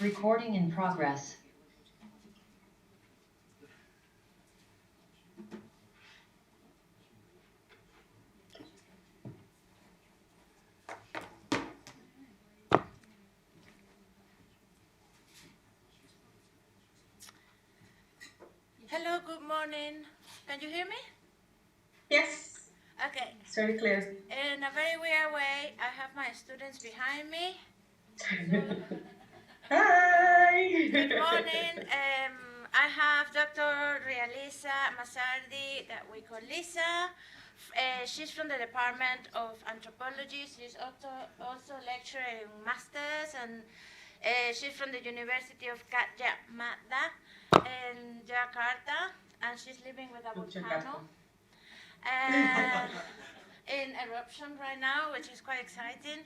Recording in progress. Hello, good morning. Can you hear me? Yes. Okay. It's very clear. In a very weird way, I have my students behind me. Hi. Good morning. I have Dr. Realisa Masardi, that we call Lisa. She's from the Department of Anthropology. She's also lecturer in Masters, and she's from the University of Gadjah Mada in Jakarta, and she's living with a volcano in eruption right now, which is quite exciting.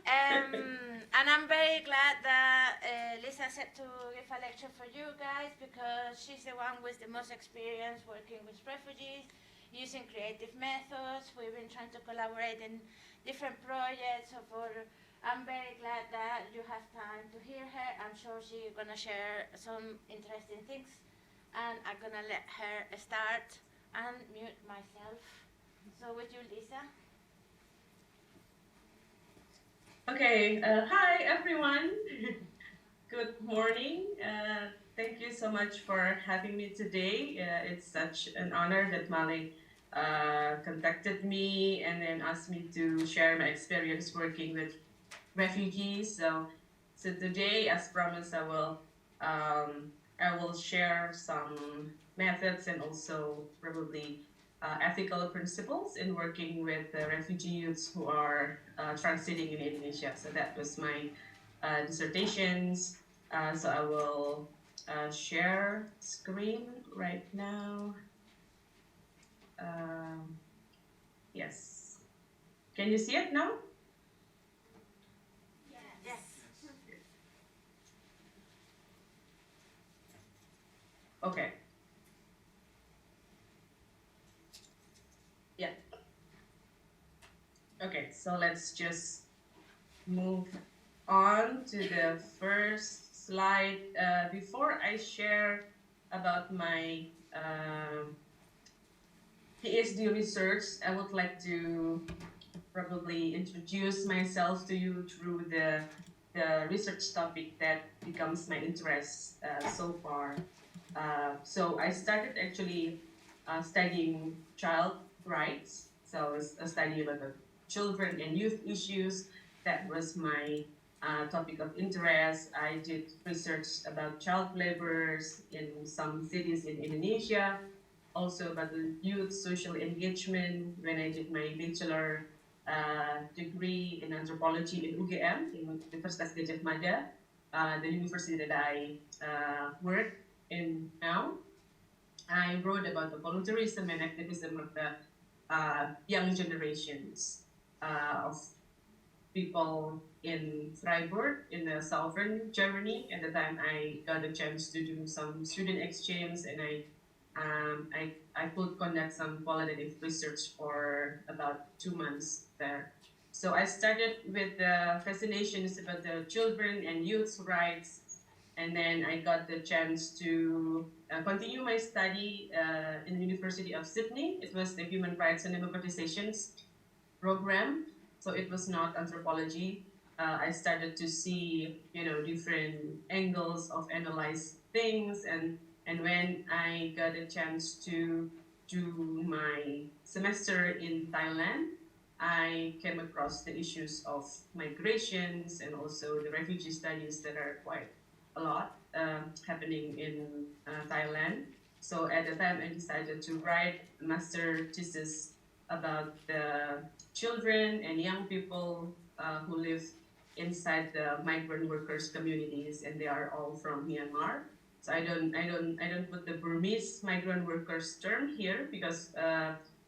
And I'm very glad that Lisa said to give a lecture for you guys, because she's the one with the most experience working with refugees, using creative methods. We've been trying to collaborate in different projects. I'm very glad that you have time to hear her. I'm sure she's going to share some interesting things. And I'm going to let her start and mute myself. So with you, Lisa. Okay. Hi, everyone. Good morning. Thank you so much for having me today. It's such an honor that Mali contacted me and then asked me to share my experience working with refugees. So today, as promised, I will share some methods and also probably ethical principles in working with refugee youths who are transiting in Indonesia. So that was my dissertations. So I will share screen right now. Yes. Can you see it now? Yes. Okay. Yeah. Okay, so let's just move on to the first slide. Before I share about my PhD research, I would like to probably introduce myself to you through the research topic that becomes my interest so far. So I started actually studying child rights. So it's a study about the children and youth issues. That was my topic of interest. I did research about child laborers in some cities in Indonesia, also about the youth social engagement when I did my bachelor degree in anthropology in UGM, in Universitas Gadjah Mada, the university that I work in now. I wrote about the volunteerism and activism of the young generations of people in Freiburg in the southern Germany. At the time, I got a chance to do some student exchange, and I could conduct some qualitative research for about 2 months there. So I started with the fascinations about the children and youth's rights, and then I got the chance to continue my study in the University of Sydney. It was the Human Rights and Democratizations program, so it was not anthropology. I started to see, different angles of analyze things, and when I got a chance to do my semester in Thailand, I came across the issues of migrations and also the refugee studies that are quite a lot happening in Thailand. So at the time, I decided to write a master thesis about the children and young people who live inside the migrant workers communities, and they are all from Myanmar. So I don't put the Burmese migrant workers term here, because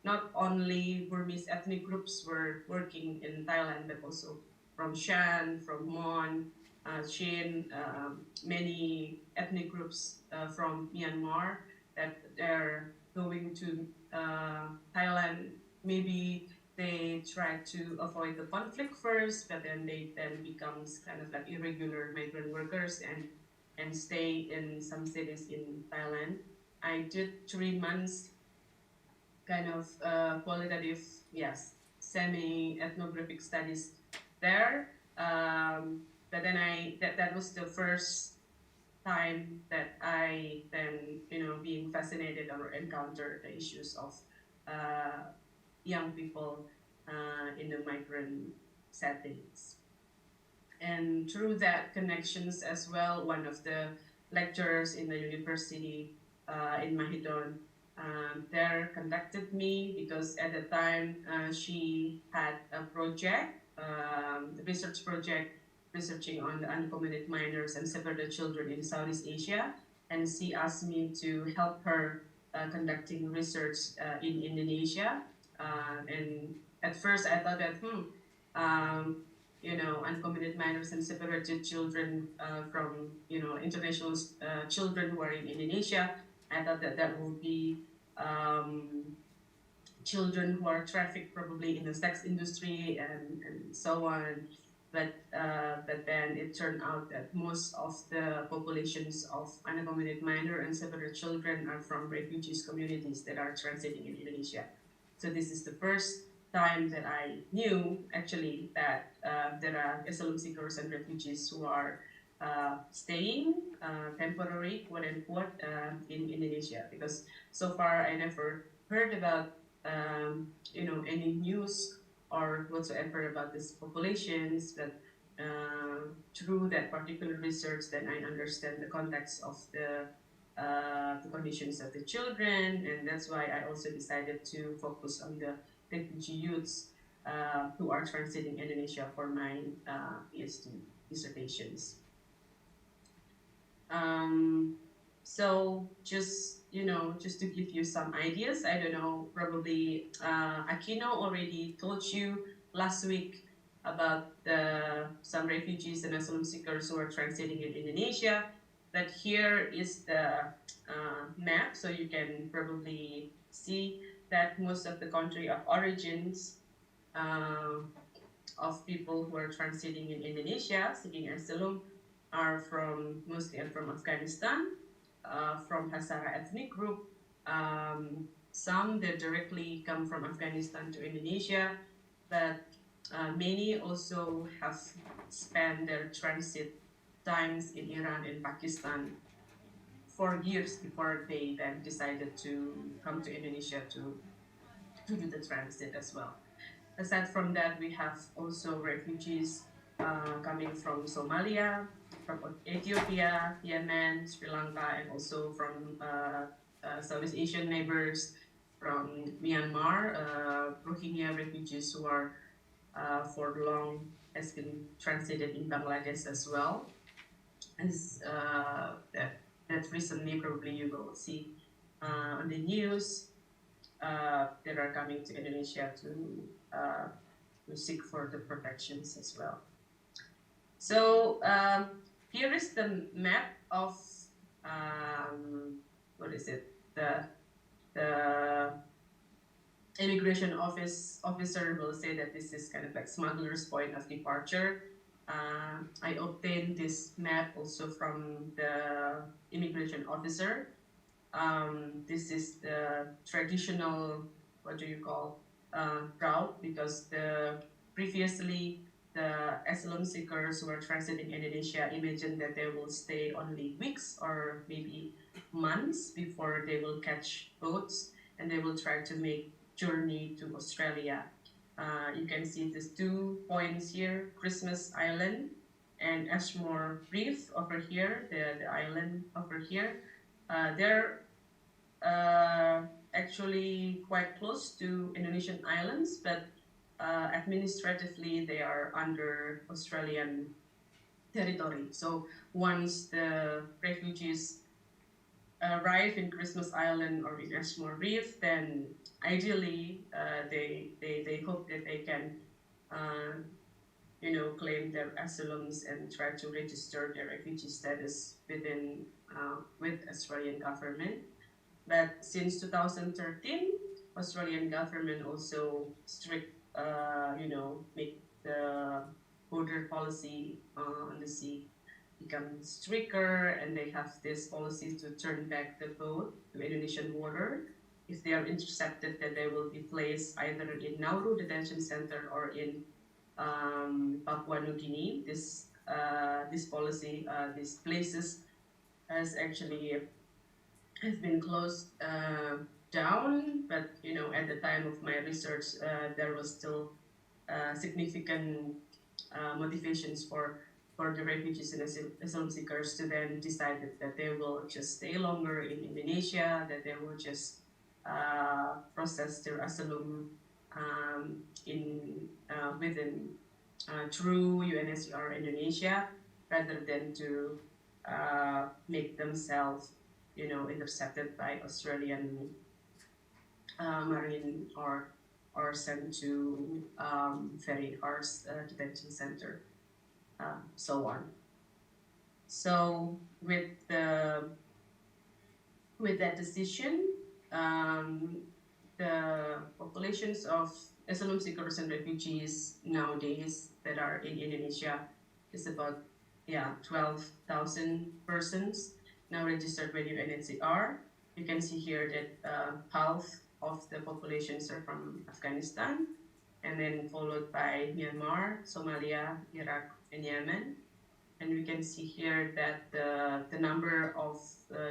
not only Burmese ethnic groups were working in Thailand, but also from Shan, from Mon, Chin, many ethnic groups from Myanmar that they're going to Thailand. Maybe they they try to avoid the conflict first, but then they then becomes kind of like irregular migrant workers and stay in some cities in Thailand. I did 3 months kind of qualitative, yes, semi-ethnographic studies there. But then that was the first time that I then, being fascinated or encountered the issues of young people in the migrant settings. And through that connections as well, one of the lecturers in the university in Mahidol there contacted me because at the time she had a project, research project, researching on the unaccompanied minors and separated children in Southeast Asia, and she asked me to help her conducting research in Indonesia. And at first I thought that, unaccompanied minors and separated children from, international children who are in Indonesia. I thought that that would be children who are trafficked probably in the sex industry and so on. But then it turned out that most of the populations of unaccompanied minor and separated children are from refugees communities that are transiting in Indonesia. So this is the first time that I knew actually that there are asylum seekers and refugees who are staying temporary, quote unquote, in Indonesia. Because so far I never heard about any news or whatsoever about these populations, but through that particular research, then I understand the context of the conditions of the children, and that's why I also decided to focus on the refugee youths who are transiting Indonesia for my PhD dissertations. So just to give you some ideas, I don't know, probably Aquino already told you last week about some refugees and asylum seekers who are transiting in Indonesia. But here is the map, so you can probably see that most of the country of origins of people who are transiting in Indonesia seeking asylum are mostly from Afghanistan, from Hazara ethnic group. Some that directly come from Afghanistan to Indonesia, but many also have spent their transit times in Iran and Pakistan for years before they then decided to come to Indonesia to do the transit as well. Aside from that, we have also refugees coming from Somalia, from Ethiopia, Yemen, Sri Lanka, and also from Southeast Asian neighbors, from Myanmar, Rohingya refugees who are for long has been transited in Bangladesh as well. And that recently probably you will see on the news that are coming to Indonesia to seek for the protections as well. So here is the map of what is it? The immigration officer will say that this is kind of like smuggler's point of departure. I obtained this map also from the immigration officer. This is the traditional, what do you call, route, because previously the asylum seekers who are transiting Indonesia imagined that they will stay only weeks or maybe months before they will catch boats and they will try to make journey to Australia. You can see these 2 points here, Christmas Island and Ashmore Reef over here, the island over here. They're actually quite close to Indonesian islands, but administratively they are under Australian territory. So once the refugees arrive in Christmas Island or in Ashmore Reef, then ideally they hope that they can claim their asylums and try to register their refugee status with Australian government. But since 2013, Australian government also strict make the border policy on the sea become stricter, and they have this policy to turn back the boat to Indonesian water. If they are intercepted, then they will be placed either in Nauru detention center or in Papua New Guinea. This policy, these places has been closed down, but at the time of my research, there was still significant motivations for the refugees and asylum seekers to then decide that they will just stay longer in Indonesia, that they will just process their asylum within through UNHCR Indonesia, rather than to make themselves intercepted by Australian marine or sent to very harsh detention center, so on. So with that decision, the populations of asylum seekers and refugees nowadays that are in Indonesia is about 12,000 persons now registered by UNHCR. You can see here that half of the populations are from Afghanistan, and then followed by Myanmar, Somalia, Iraq, and Yemen. And we can see here that the number of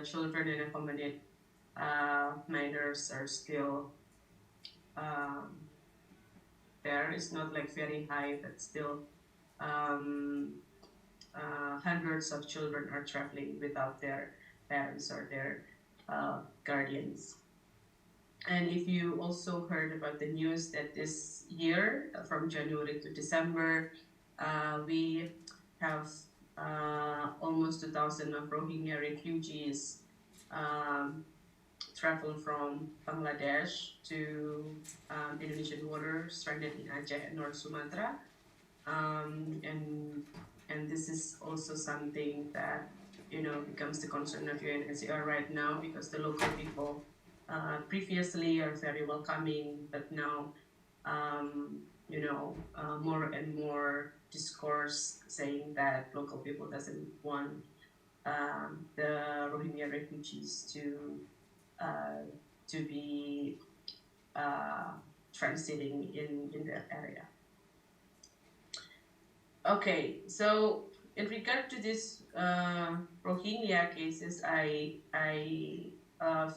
children and accompanied minors are still there. It's not like very high, but still hundreds of children are traveling without their parents or their guardians. And if you also heard about the news that this year, from January to December, we have almost 2,000 of Rohingya refugees travel from Bangladesh to Indonesian waters, stranded in Aceh and North Sumatra. And this is also something that becomes the concern of UNHCR right now, because the local people previously are very welcoming, but now more and more discourse saying that local people doesn't want the Rohingya refugees to be transiting in that area. Okay, so in regard to this Rohingya cases, I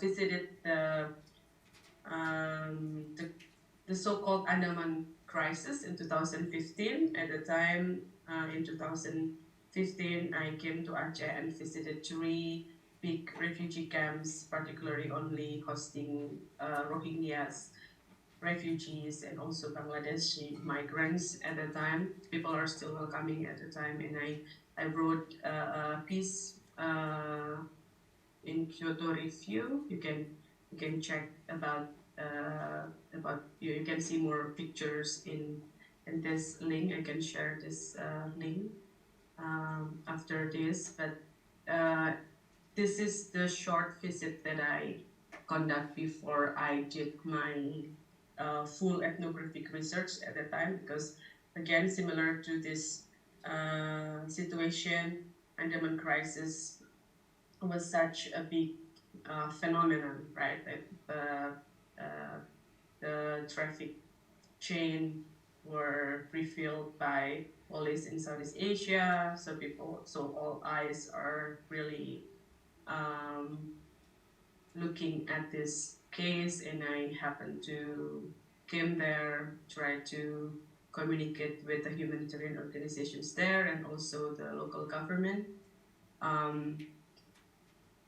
visited the so-called Andaman crisis in 2015. At the time, in 2015, I came to Aceh and visited 3 big refugee camps, particularly only hosting Rohingyas, refugees, and also Bangladeshi migrants at the time. People are still welcoming at the time, and I wrote a piece in Kyoto Review. You can check about you can see more pictures in this link. I can share this link after this, but this is the short visit that I conduct before I did my full ethnographic research at the time, because again, similar to this situation, Andaman crisis was such a big phenomenon, right? That the traffic chain were refilled by police in Southeast Asia, so all eyes are really looking at this case, and I happened to came there, try to communicate with the humanitarian organizations there and also the local government.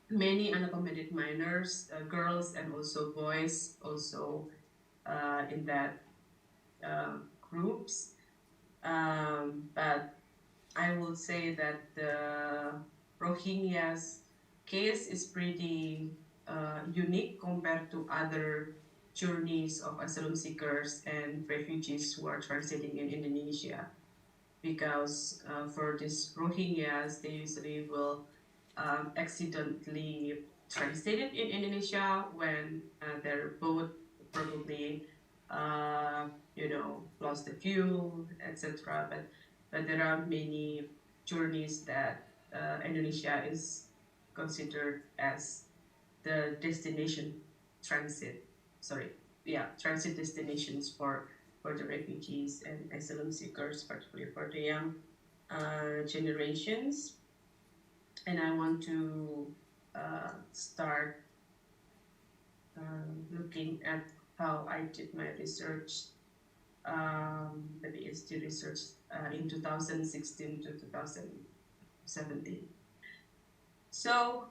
Many unaccompanied minors, girls and also boys, also in that groups. But I will say that the Rohingyas case is pretty unique compared to other journeys of asylum seekers and refugees who are transiting in Indonesia, because for these Rohingyas, they usually will accidentally transited in Indonesia when their boat probably lost the fuel, etc. But there are many journeys that Indonesia is considered as the destination transit, transit destinations for the refugees and asylum seekers, particularly for the young generations. And I want to start looking at how I did my research, the PhD research in 2016 to 2017. So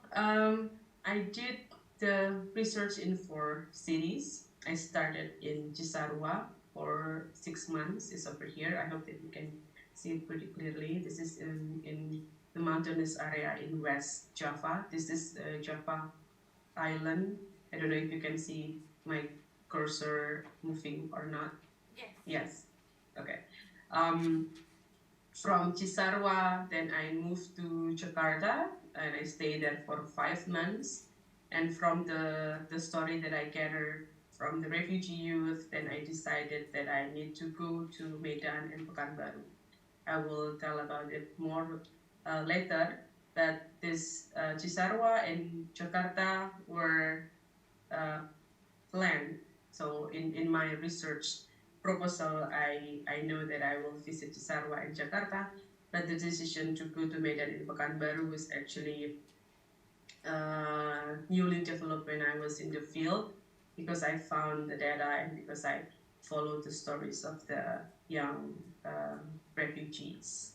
I did the research in 4 cities. I started in Cisarua for 6 months. It's over here. I hope that you can see it pretty clearly. This is in the mountainous area in West Java. This is Java Island. I don't know if you can see my cursor moving or not. Yes. Yes. Okay. From Cisarua, then I moved to Jakarta, and I stayed there for 5 months. And from the story that I gathered from the refugee youth, then I decided that I need to go to Medan and Pekanbaru. I will tell about it more later, but this Cisarua and Jakarta were planned. So in my research proposal, I know that I will visit Cisarua and Jakarta, but the decision to go to Medan and Pekanbaru was actually newly developed when I was in the field, because I found the data and because I followed the stories of the young refugees.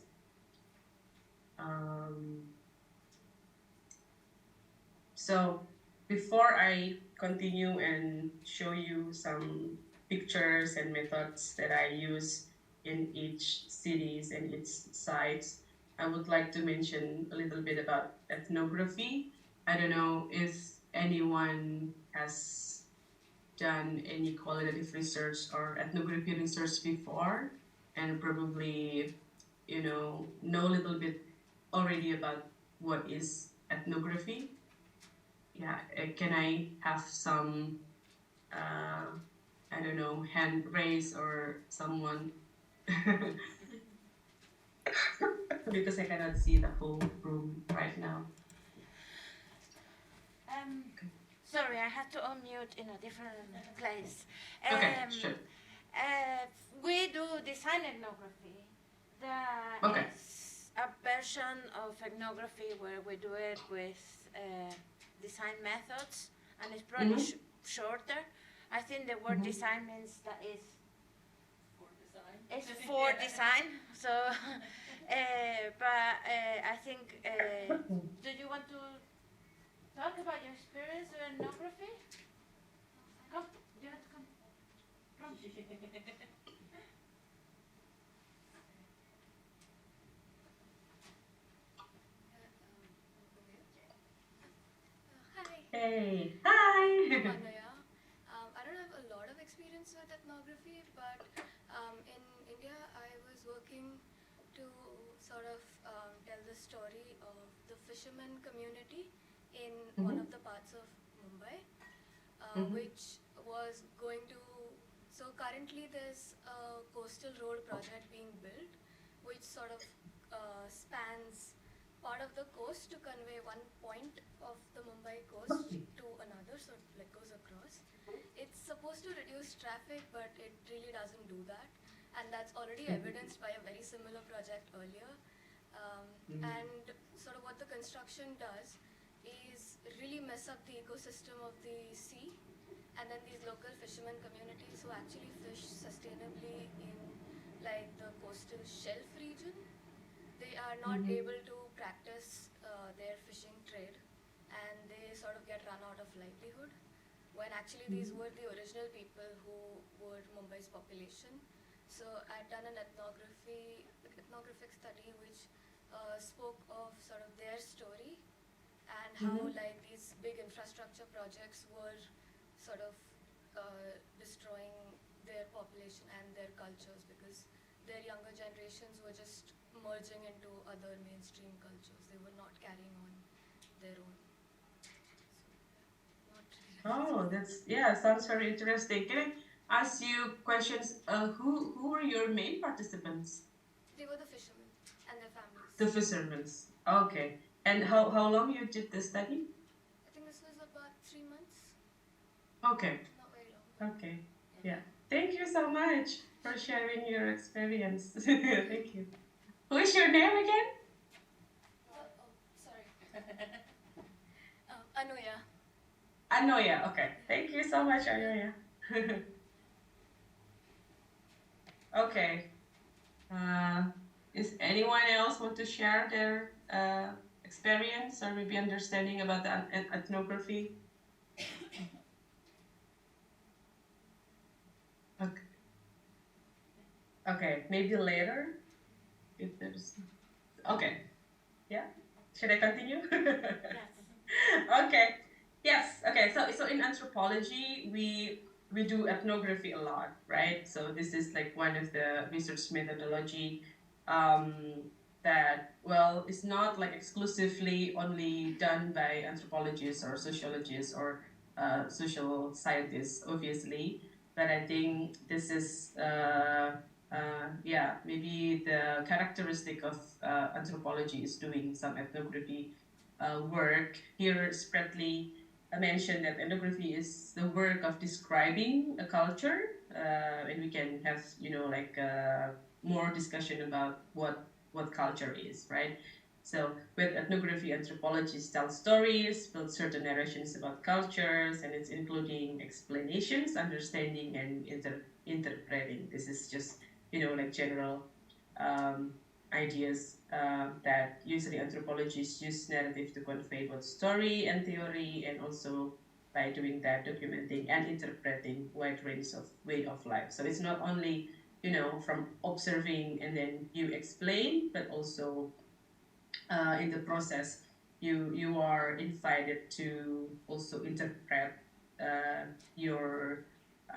So before I continue and show you some pictures and methods that I use in each cities and its sites, I would like to mention a little bit about ethnography. I don't know if anyone has done any qualitative research or ethnography research before, and probably know a little bit already about what is ethnography. Yeah, can I have some I don't know, hand raise or someone because I cannot see the whole room right now. Sorry, I had to unmute in a different place. Okay, sure. We do design ethnography. That Okay. is a version of ethnography where we do it with design methods, and it's probably shorter. I think the word design means that is it's for design. So, but I think, do you want to talk about your experience with ethnography? Come, you have to come. Come. Hey, hi! Manaya. I don't have a lot of experience with ethnography, but in India I was working to sort of tell the story of the fisherman community in one of the parts of Mumbai, which was going to, so currently there's a coastal road project being built, which sort of spans part of the coast to convey one point of the Mumbai coast to another, so it like goes across. It's supposed to reduce traffic, but it really doesn't do that, and that's already evidenced by a very similar project earlier. And sort of what the construction does is really mess up the ecosystem of the sea, and then these local fishermen communities who actually fish sustainably in like the coastal shelf region, they are not able to practice their fishing trade, and they sort of get run out of livelihood, when actually these were the original people who were Mumbai's population. So I'd done an ethnographic study which spoke of sort of their story and how like these big infrastructure projects were sort of destroying their population and their cultures, because their younger generations were just merging into other mainstream cultures. They were not carrying on their own. Oh, that's sounds very interesting. ask you questions. Who were your main participants? They were the fishermen and their families. The fishermen. Okay. And how long you did the study? I think this was about 3 months. Okay. Not very long. Okay. Yeah. Thank you so much for sharing your experience. Thank you. Who is your name again? Sorry. Anuya. Anoya. Okay. Thank you so much, Anoya. Okay. Is anyone else want to share their experience or maybe understanding about the ethnography? Okay. Okay, maybe later. If there's okay. Yeah. Should I continue? Yes. Okay. Yes. Okay. So in anthropology, we do ethnography a lot, right? So this is like one of the research methodology um, that, well, it's not like exclusively only done by anthropologists or sociologists or social scientists, obviously. But I think this is yeah, maybe the characteristic of anthropology is doing some ethnography work. Here, Spratley mentioned that ethnography is the work of describing a culture, and we can have, you know, like more discussion about what culture is, right? So with ethnography, anthropologists tell stories, build certain narrations about cultures, and it's including explanations, understanding, and interpreting. This is just, you know, like general ideas that usually anthropologists use narrative to convey both story and theory, and also by doing that, documenting and interpreting wide range of way of life. So it's not only, you know, from observing and then you explain, but also in the process, you are invited to also interpret your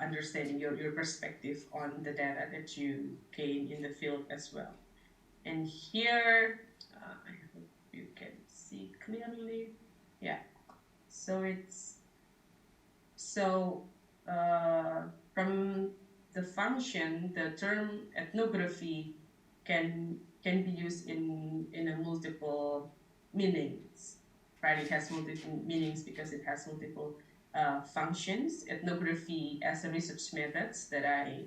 understanding, your perspective on the data that you gain in the field as well. And here, I hope you can see clearly. Yeah. So it's from the function, the term ethnography can be used in a multiple meanings, right? It has multiple meanings because it has multiple functions. Ethnography as a research methods that I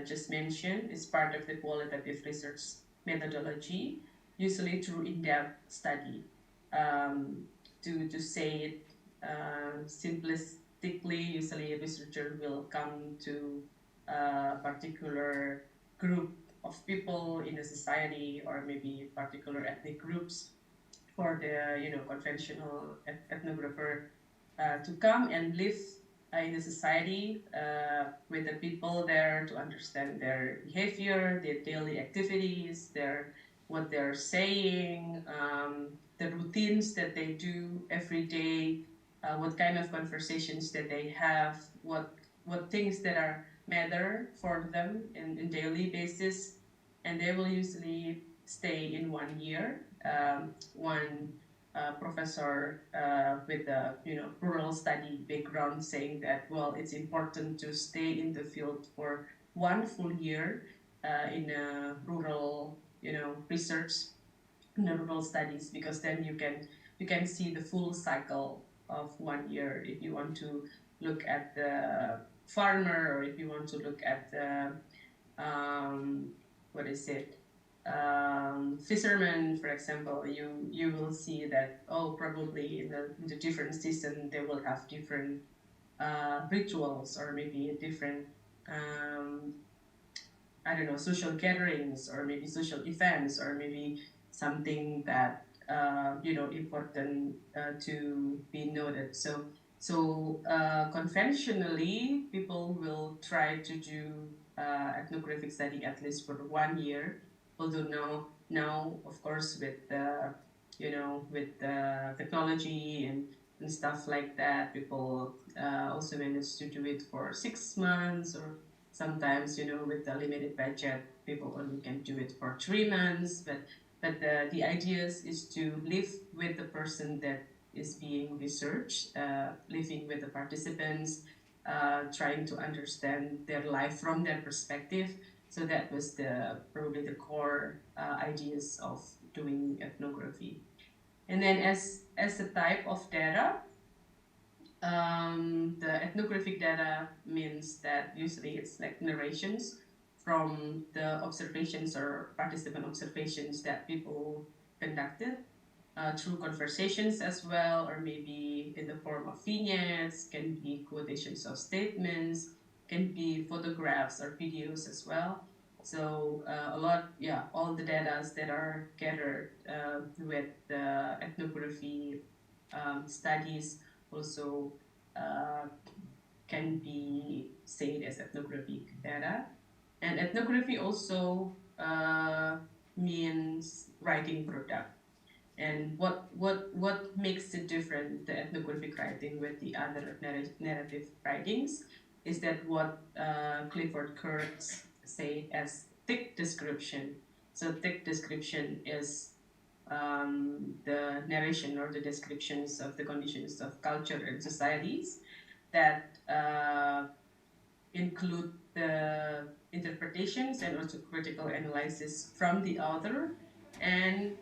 just mentioned is part of the qualitative research methodology, usually through in-depth study. To say it simplistically, usually a researcher will come to a particular group of people in a society, or maybe particular ethnic groups, for the, you know, conventional ethnographer to come and live in a society with the people there, to understand their behavior, their daily activities, what they're saying, the routines that they do every day, what kind of conversations that they have, what things that are matter for them in daily basis, and they will usually stay in 1 year. One professor with a, you know, rural study background saying that, well, it's important to stay in the field for 1 full year in a rural, you know, research, in the rural studies, because then you can see the full cycle of 1 year. If you want to look at the farmer, or if you want to look at the what is it, fishermen, for example, you will see that, oh, probably in the different season they will have different rituals, or maybe a different I don't know, social gatherings, or maybe social events, or maybe something that you know, important to be noted. So conventionally, people will try to do ethnographic study at least for 1 year. Although now, of course, with you know, with technology and stuff like that, people also manage to do it for 6 months, or sometimes, you know, with a limited budget, people only can do it for 3 months. But the idea is to live with the person that is being researched, living with the participants, trying to understand their life from their perspective. So that was probably the core ideas of doing ethnography. And then as a type of data, the ethnographic data means that usually it's like narrations from the observations or participant observations that people conducted through conversations as well, or maybe in the form of vignettes, can be quotations of statements, can be photographs or videos as well. So all the data that are gathered with the ethnography studies also can be said as ethnographic data. And ethnography also means writing product. And what makes it different, the ethnographic writing with the other narrative writings, is that what Clifford Kurtz say as thick description. So thick description is the narration or the descriptions of the conditions of culture and societies that include the interpretations and also critical analysis from the author, and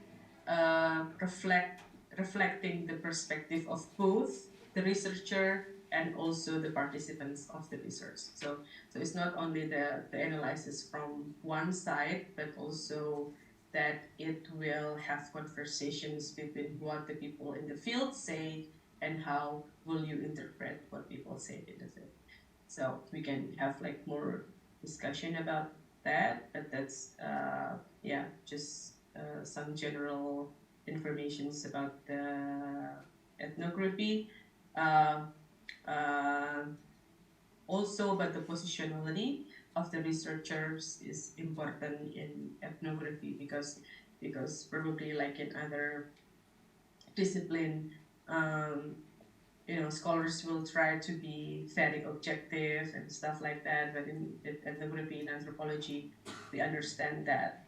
reflecting the perspective of both the researcher and also the participants of the research. So it's not only the analysis from one side, but also that it will have conversations between what the people in the field say and how will you interpret what people say in the field. So we can have like more discussion about that, but that's just some general informations about the ethnography. Also, but the positionality of the researchers is important in ethnography because probably like in other discipline, scholars will try to be very objective and stuff like that. But in ethnography and anthropology, we understand that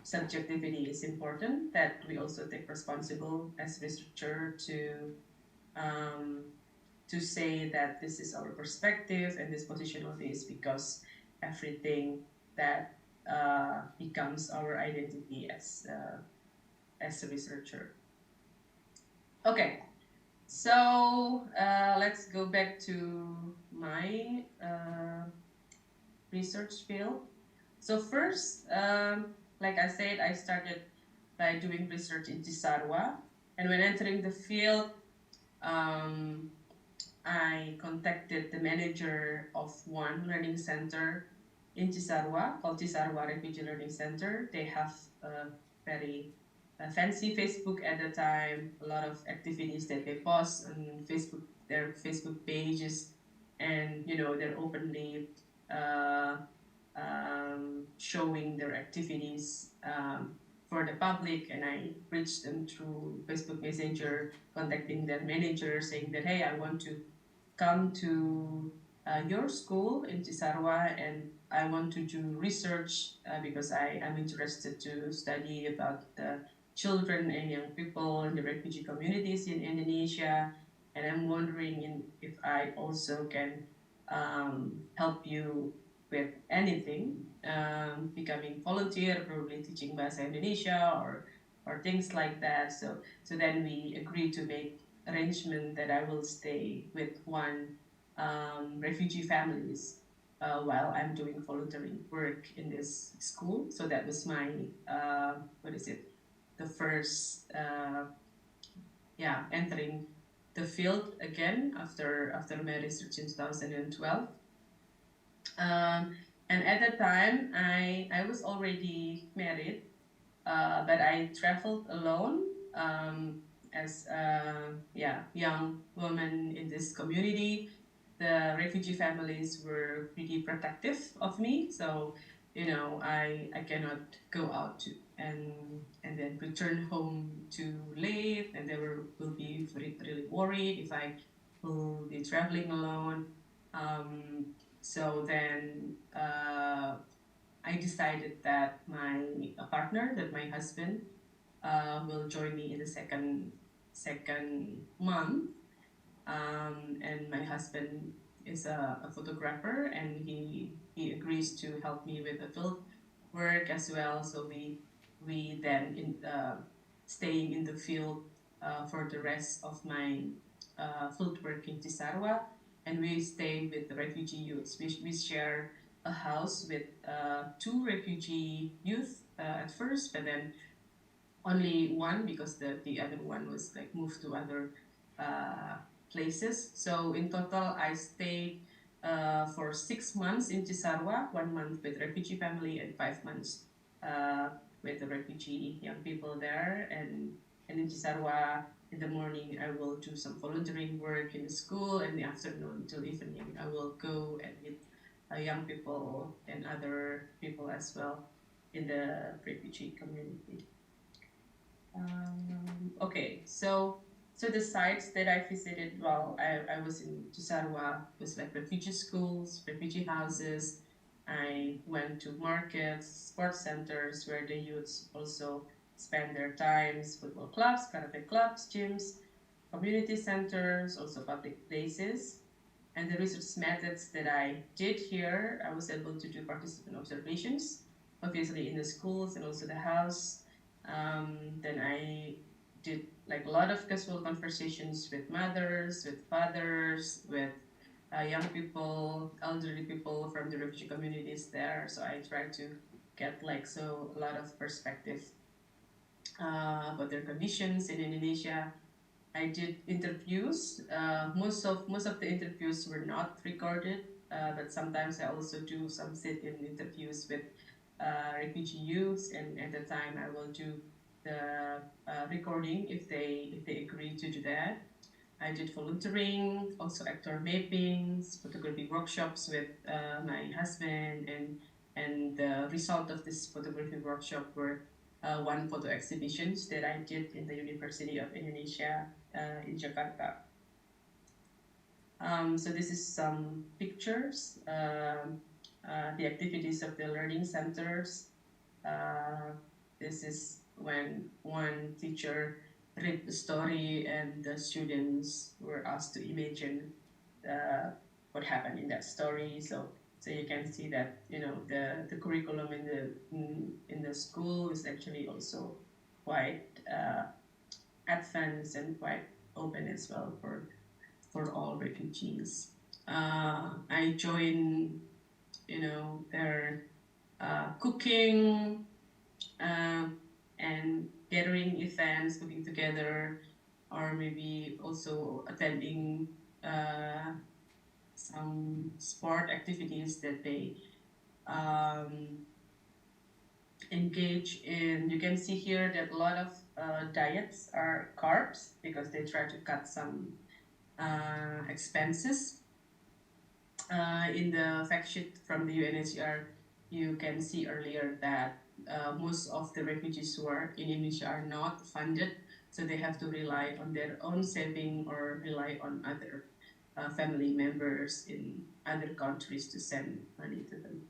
subjectivity is important, that we also take responsible as researcher to say that this is our perspective and this positionality is because everything that becomes our identity as a researcher. Okay, so let's go back to my research field. So first, like I said, I started by doing research in Cisarua, and when entering the field, I contacted the manager of one learning center in Cisarua called Cisarua Refugee Learning Center. They have a very fancy Facebook at the time, a lot of activities that they post on Facebook, their Facebook pages, and they're openly showing their activities for the public. And I reached them through Facebook Messenger, contacting their manager, saying that, hey, I want to come to your school in Cisarua, and I want to do research because I am interested to study about the children and young people in the refugee communities in Indonesia, and I'm wondering if I also can help you with anything, becoming volunteer, probably teaching Bahasa Indonesia or things like that. So then we agreed to make arrangement that I will stay with one refugee families while I'm doing volunteering work in this school. So that was my the first entering the field again after my research in 2012. And at that time, I was already married, but I traveled alone as a young woman in this community. The refugee families were pretty protective of me, so I cannot go out and then return home too late, and they will be really worried if I will be traveling alone. So then I decided that my partner, that my husband, will join me in the second month, and my husband is a photographer, and he agrees to help me with the field work as well. So we then staying in the field for the rest of my field work in Tisarwa, and we stay with the refugee youths. We share a house with two refugee youth at first, but then only one because the other one was like moved to other places. So in total, I stayed for 6 months in Cisarua, 1 month with refugee family and 5 months with the refugee young people there. And in Cisarua, in the morning, I will do some volunteering work in the school, and in the afternoon till evening, I will go and meet young people and other people as well in the refugee community. Okay, so the sites that I visited while I was in Cisarua was like refugee schools, refugee houses. I went to markets, sports centers where the youths also spend their times, football clubs, karate clubs, gyms, community centers, also public places. And the research methods that I did here, I was able to do participant observations, obviously in the schools and also the house. Then I did like a lot of casual conversations with mothers, with fathers, with young people, elderly people from the refugee communities there. So I tried to get like a lot of perspective about their conditions in Indonesia. I did interviews. Most of the interviews were not recorded, but sometimes I also do some sit-in interviews with refugee youths, and at the time I will do the recording if they agree to do that. I did volunteering, also actor mappings, photography workshops with my husband, and the result of this photography workshop were one photo exhibitions that I did in the University of Indonesia in Jakarta. So this is some pictures. The activities of the learning centers. This is when one teacher read the story and the students were asked to imagine what happened in that story. So you can see that the curriculum in the school is actually also quite advanced and quite open as well for all refugees. I joined their cooking and gathering events, cooking together, or maybe also attending some sport activities that they engage in. You can see here that a lot of diets are carbs because they try to cut some expenses. In the fact sheet from the UNHCR, you can see earlier that most of the refugees who are in Indonesia are not funded, so they have to rely on their own saving or rely on other family members in other countries to send money to them.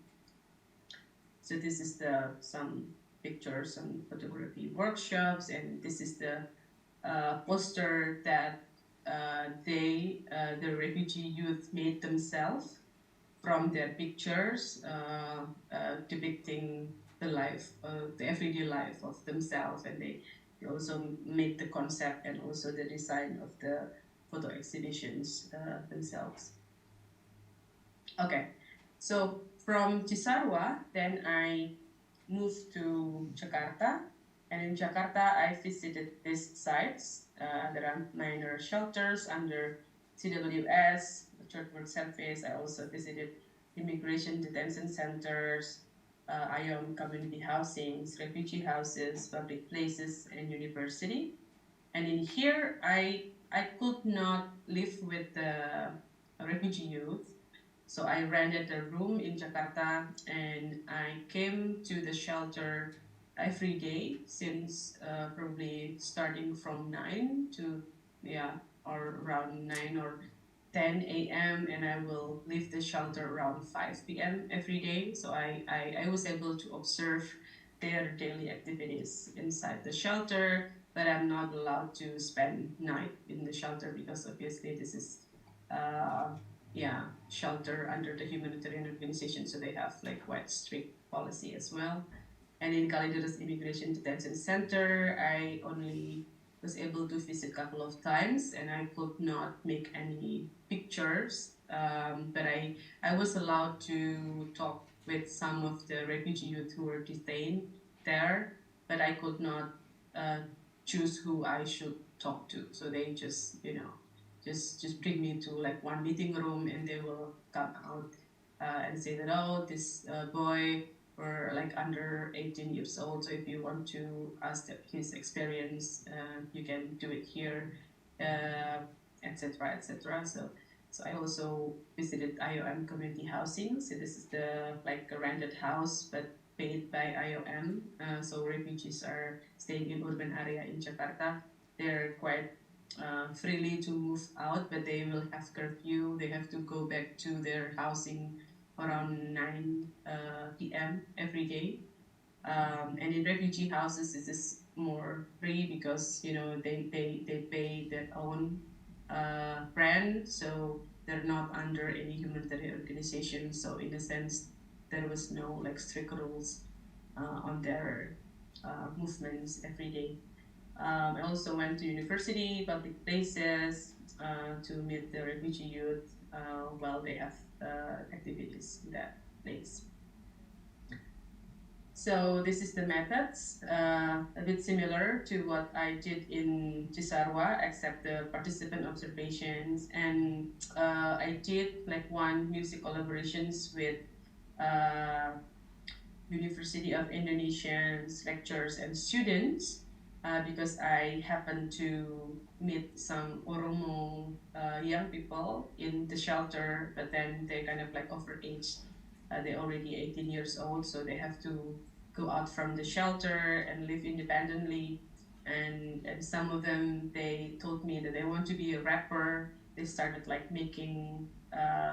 So this is some pictures, some photography workshops, and this is the poster that the refugee youth made themselves from their pictures depicting the life, the everyday life of themselves, and they also made the concept and also the design of the photo exhibitions themselves. Okay, so from Cisarua, then I moved to Jakarta, and in Jakarta I visited these sites. There are minor shelters under CWS, Church World Service. I also visited immigration detention centers, IOM community housings, refugee houses, public places, and university. And in here, I could not live with the refugee youth, so I rented a room in Jakarta, and I came to the shelter every day since probably starting from 9 to or around 9 or 10 a.m. and I will leave the shelter around 5 p.m. every day. So I was able to observe their daily activities inside the shelter, but I'm not allowed to spend night in the shelter because obviously this is shelter under the humanitarian organization, so they have like quite strict policy as well. And in Kalideres Immigration Detention Center, I only was able to visit a couple of times, and I could not make any pictures. But I was allowed to talk with some of the refugee youth who were detained there, but I could not choose who I should talk to. So they just, just bring me to like one meeting room, and they will come out and say that, oh, this boy or like under 18 years old, so if you want to ask his experience, you can do it here, etc., etc. So I also visited IOM community housing. So this is the like a rented house, but paid by IOM. So refugees are staying in urban area in Jakarta. They're quite freely to move out, but they will have curfew. They have to go back to their housing around 9 p.m. every day. And in refugee houses, this is more free because they pay their own rent, so they're not under any humanitarian organization. So in a sense, there was no like strict rules on their movements every day. I also went to university, public places to meet the refugee youth while they have activities in that place. So this is the methods, a bit similar to what I did in Cisarua, except the participant observations. And I did like one music collaborations with University of Indonesians lecturers and students because I happened to meet some Oromo young people in the shelter, but then they're kind of like overaged. They're already 18 years old, so they have to go out from the shelter and live independently. And some of them, they told me that they want to be a rapper. They started like making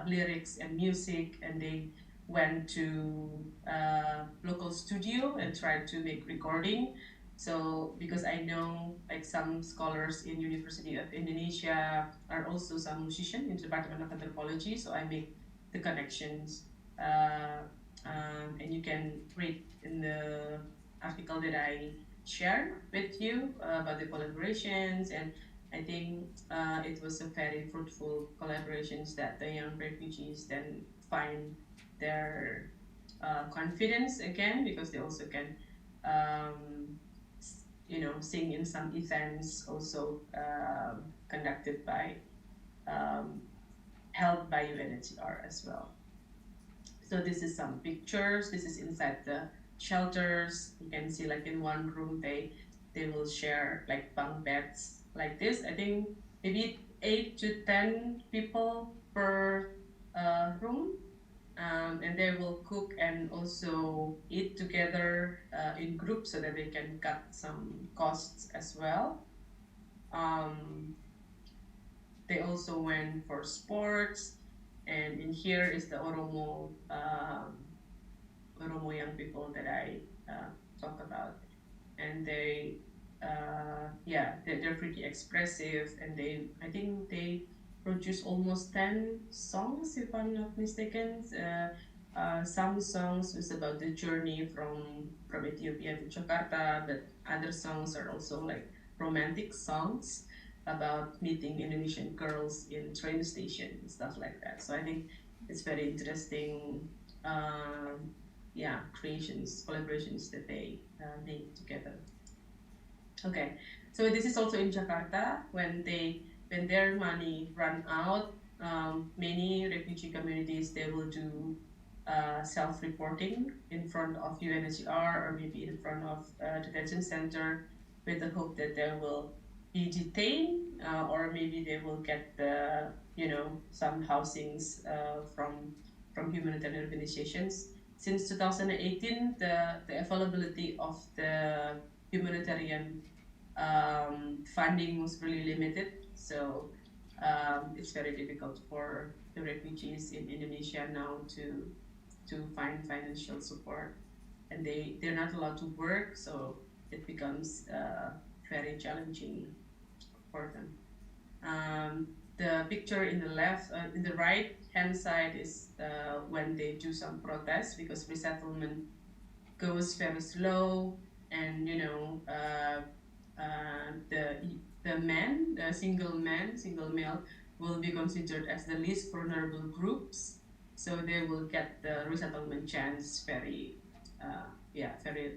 lyrics and music, and they went to local studio and tried to make recording. So because I know like some scholars in University of Indonesia are also some musicians in the Department of Anthropology, so I make the connections. And you can read in the article that I shared with you about the collaborations, and I think it was a very fruitful collaborations that the young refugees then find their confidence again, because they also can sing in some events also conducted by held by UNHCR as well. So this is some pictures. This is inside the shelters. You can see like in one room they will share like bunk beds like this. I think maybe 8 to 10 people per room. And they will cook and also eat together in groups so that they can cut some costs as well. They also went for sports, and in here is the Oromo young people that I talk about, and they're pretty expressive, and I think they produce almost 10 songs, if I'm not mistaken. Some songs was about the journey from Ethiopia to Jakarta, but other songs are also like romantic songs about meeting Indonesian girls in train station and stuff like that. So I think it's very interesting, collaborations that they made together. Okay, so this is also in Jakarta when their money run out. Many refugee communities, they will do self-reporting in front of UNHCR or maybe in front of detention center with the hope that they will be detained or maybe they will get some housings from humanitarian organizations. Since 2018, the availability of the humanitarian funding was really limited, so it's very difficult for the refugees in Indonesia now to find financial support, and they're not allowed to work, so it becomes very challenging for them. the picture in the left, in the right hand side is when they do some protests because resettlement goes very slow, and the single male will be considered as the least vulnerable groups, so they will get the resettlement chance very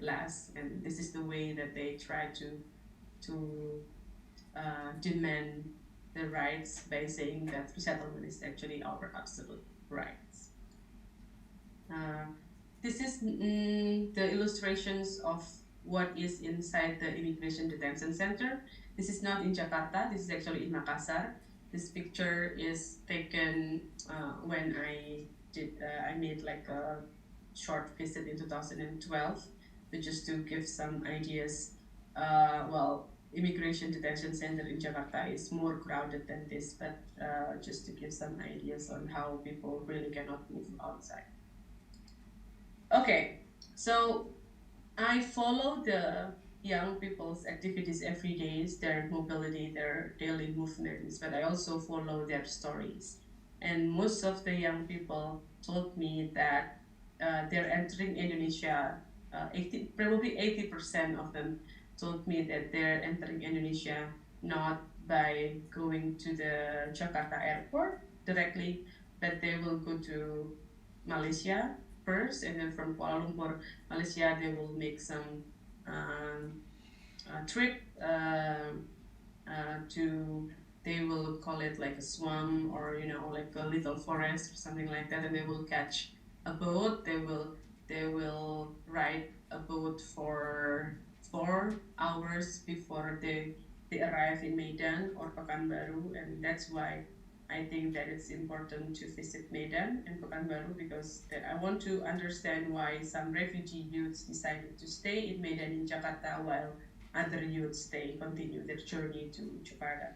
last, and this is the way that they try to demand the rights by saying that resettlement is actually our absolute rights. This is the illustrations of what is inside the immigration detention center. This is not in Jakarta, this is actually in Makassar. This picture is taken when I made like a short visit in 2012, but just to give some ideas. Immigration detention center in Jakarta is more crowded than this, but just to give some ideas on how people really cannot move outside. Okay, so I follow the young people's activities every day, their mobility, their daily movements, but I also follow their stories. And most of the young people told me that they're entering Indonesia, probably 80% of them told me that they're entering Indonesia not by going to the Jakarta airport directly, but they will go to Malaysia first, and then from Kuala Lumpur, Malaysia, they will make some trip to, they will call it like a swamp, or like a little forest or something like that, and they will catch a boat. They will ride a boat for 4 hours before they arrive in Medan or Pekanbaru, and that's why I think that it's important to visit Medan and Pekanbaru, because I want to understand why some refugee youths decided to stay in Medan in Jakarta while other youths continue their journey to Jakarta.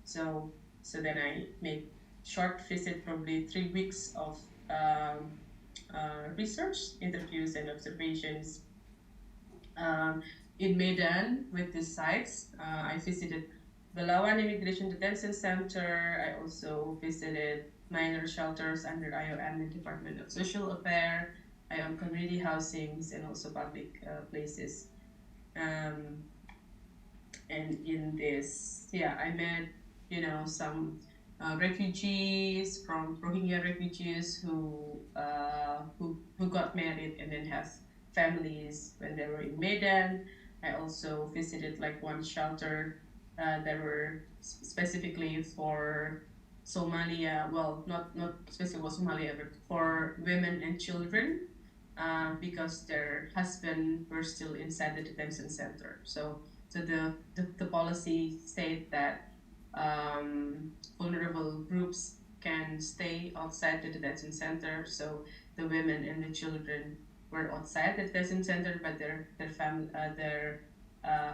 So then I make short visit, probably 3 weeks of research, interviews and observations in Medan with these sites. I visited Belawan Immigration Detention Center. I also visited minor shelters under IOM and Department of Social Affairs, IOM community housings, and also public places. And in this, I met, some refugees, from Rohingya refugees who got married and then have families when they were in Medan. I also visited like one shelter that were specifically for Somalia, well, not specifically for Somalia, but for women and children, because their husband were still inside the detention center. So the policy said that vulnerable groups can stay outside the detention center. So the women and the children were outside the detention center, but their family, their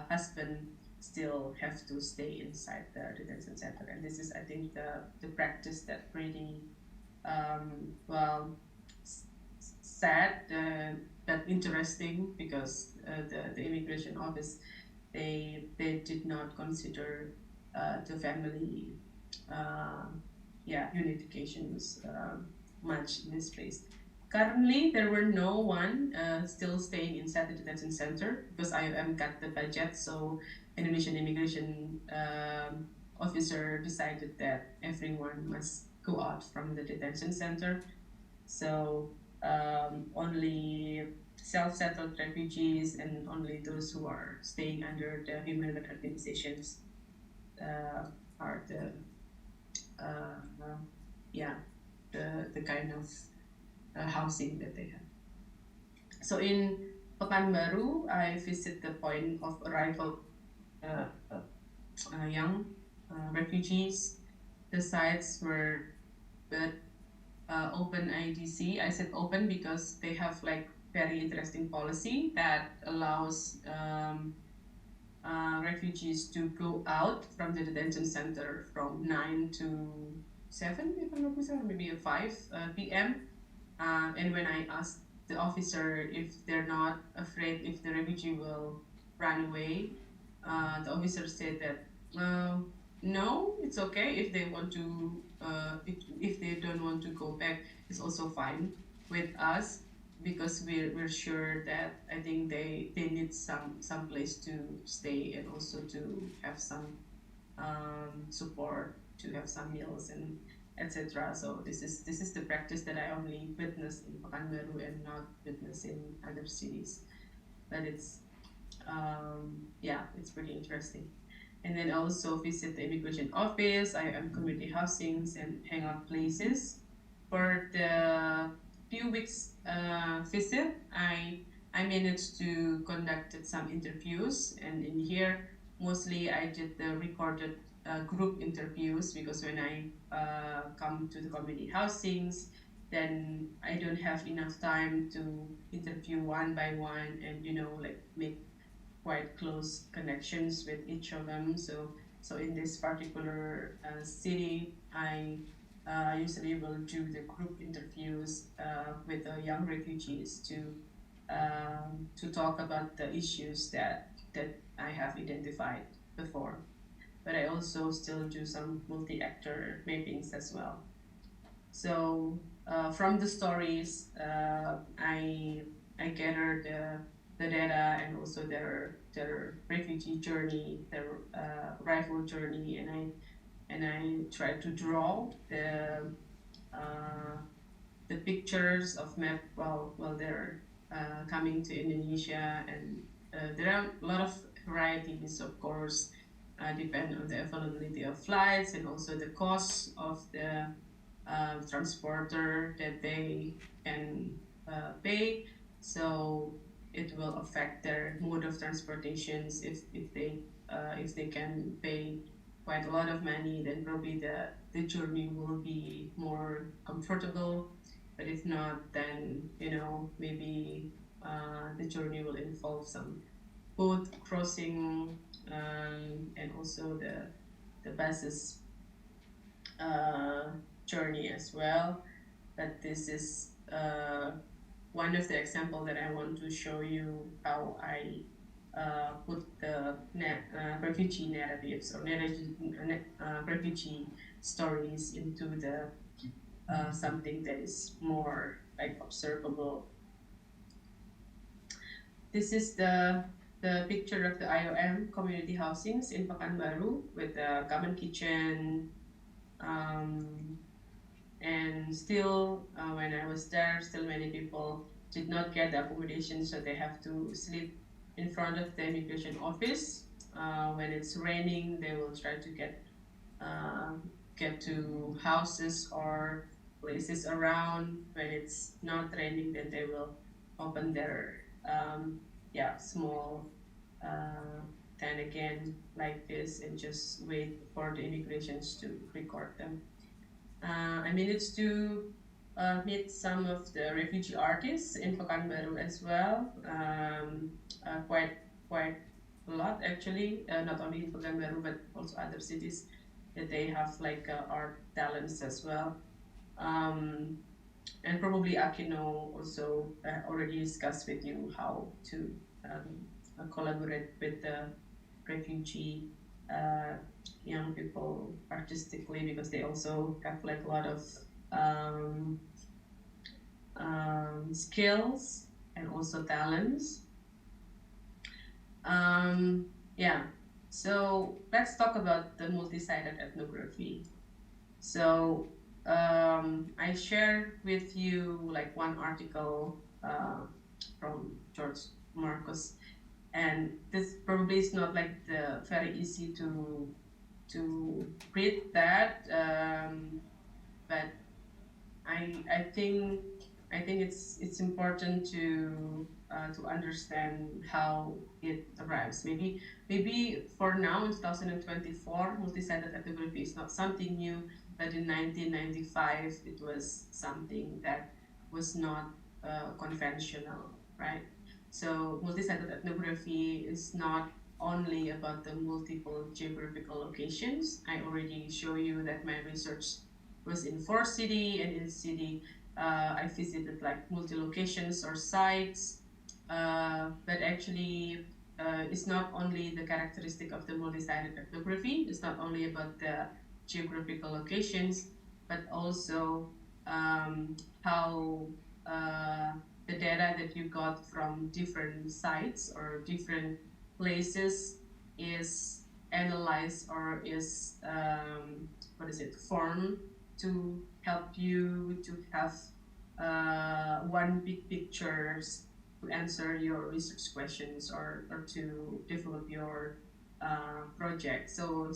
husband still have to stay inside the detention center. And this is, I think, the practice that really sad but interesting, because the immigration office, they did not consider the family unifications much in this place. Currently, there were no one still staying inside the detention center because IOM got the budget, so Indonesian immigration officer decided that everyone must go out from the detention center. So only self-settled refugees and only those who are staying under the human rights organizations are the kind of housing that they have. So in Pekanbaru, I visit the point of arrival young refugees. The sites were open IDC. I said open because they have like very interesting policy that allows refugees to go out from the detention center from 9 to 7, if I'm not mistaken, maybe 5 p.m. And when I asked the officer if they're not afraid if the refugee will run away, the officer said that no, it's okay if they want to, if they don't want to go back, it's also fine with us, because we're sure that I think they need some place to stay, and also to have some support, to have some meals and etc. So this is the practice that I only witnessed in Pekanbaru and not witnessed in other cities. But it's yeah, it's pretty interesting. And then also visit the immigration office. I am community housings and hangout places. For the few weeks visit, I managed to conduct some interviews, and in here mostly I did the recorded group interviews, because when I come to the community housings, then I don't have enough time to interview one by one and like make quite close connections with each of them. So in this particular city, I usually will do the group interviews with the young refugees to talk about the issues that I have identified before. But I also still do some multi-actor mappings as well. So from the stories, I gather the data, and also their refugee journey, their arrival journey, and I try to draw the pictures of map while they're coming to Indonesia. And there are a lot of varieties, of course, depend on the availability of flights, and also the cost of the transporter that they can pay. So it will affect their mode of transportations. If they can pay quite a lot of money, then probably the journey will be more comfortable. But if not, then maybe the journey will involve some boat crossing, and also the buses journey as well. But this is one of the example that I want to show you how I put the refugee narratives, or refugee stories into the something that is more like observable. This is the picture of the IOM community housings in Pekanbaru, with the common kitchen. And still, when I was there, still many people did not get the accommodation, so they have to sleep in front of the immigration office. When it's raining, they will try to get to houses or places around. When it's not raining, then they will open their small tent again like this, and just wait for the immigrations to record them. I managed to meet some of the refugee artists in Pekanbaru as well. Quite a lot actually, not only in Pekanbaru but also other cities, that they have like art talents as well. And probably Akino also already discussed with you how to collaborate with the refugee young people artistically, because they also have like a lot of skills and also talents. Yeah, so let's talk about the multi-sided ethnography. So I shared with you like one article from George Marcus, and this probably is not like very easy to read that, but I think it's important to understand how it arrives. Maybe for now in 2024, multi-sided ethnography is not something new, but in 1995 it was something that was not conventional, right? So multi-sided ethnography is not only about the multiple geographical locations. I already show you that my research was in 4 cities, and in city I visited like multi-locations or sites, but actually it's not only the characteristic of the multi-sided ethnography, it's not only about the geographical locations, but also how the data that you got from different sites or different places is analyzed or is formed to help you to have one big picture to answer your research questions or to develop your project. So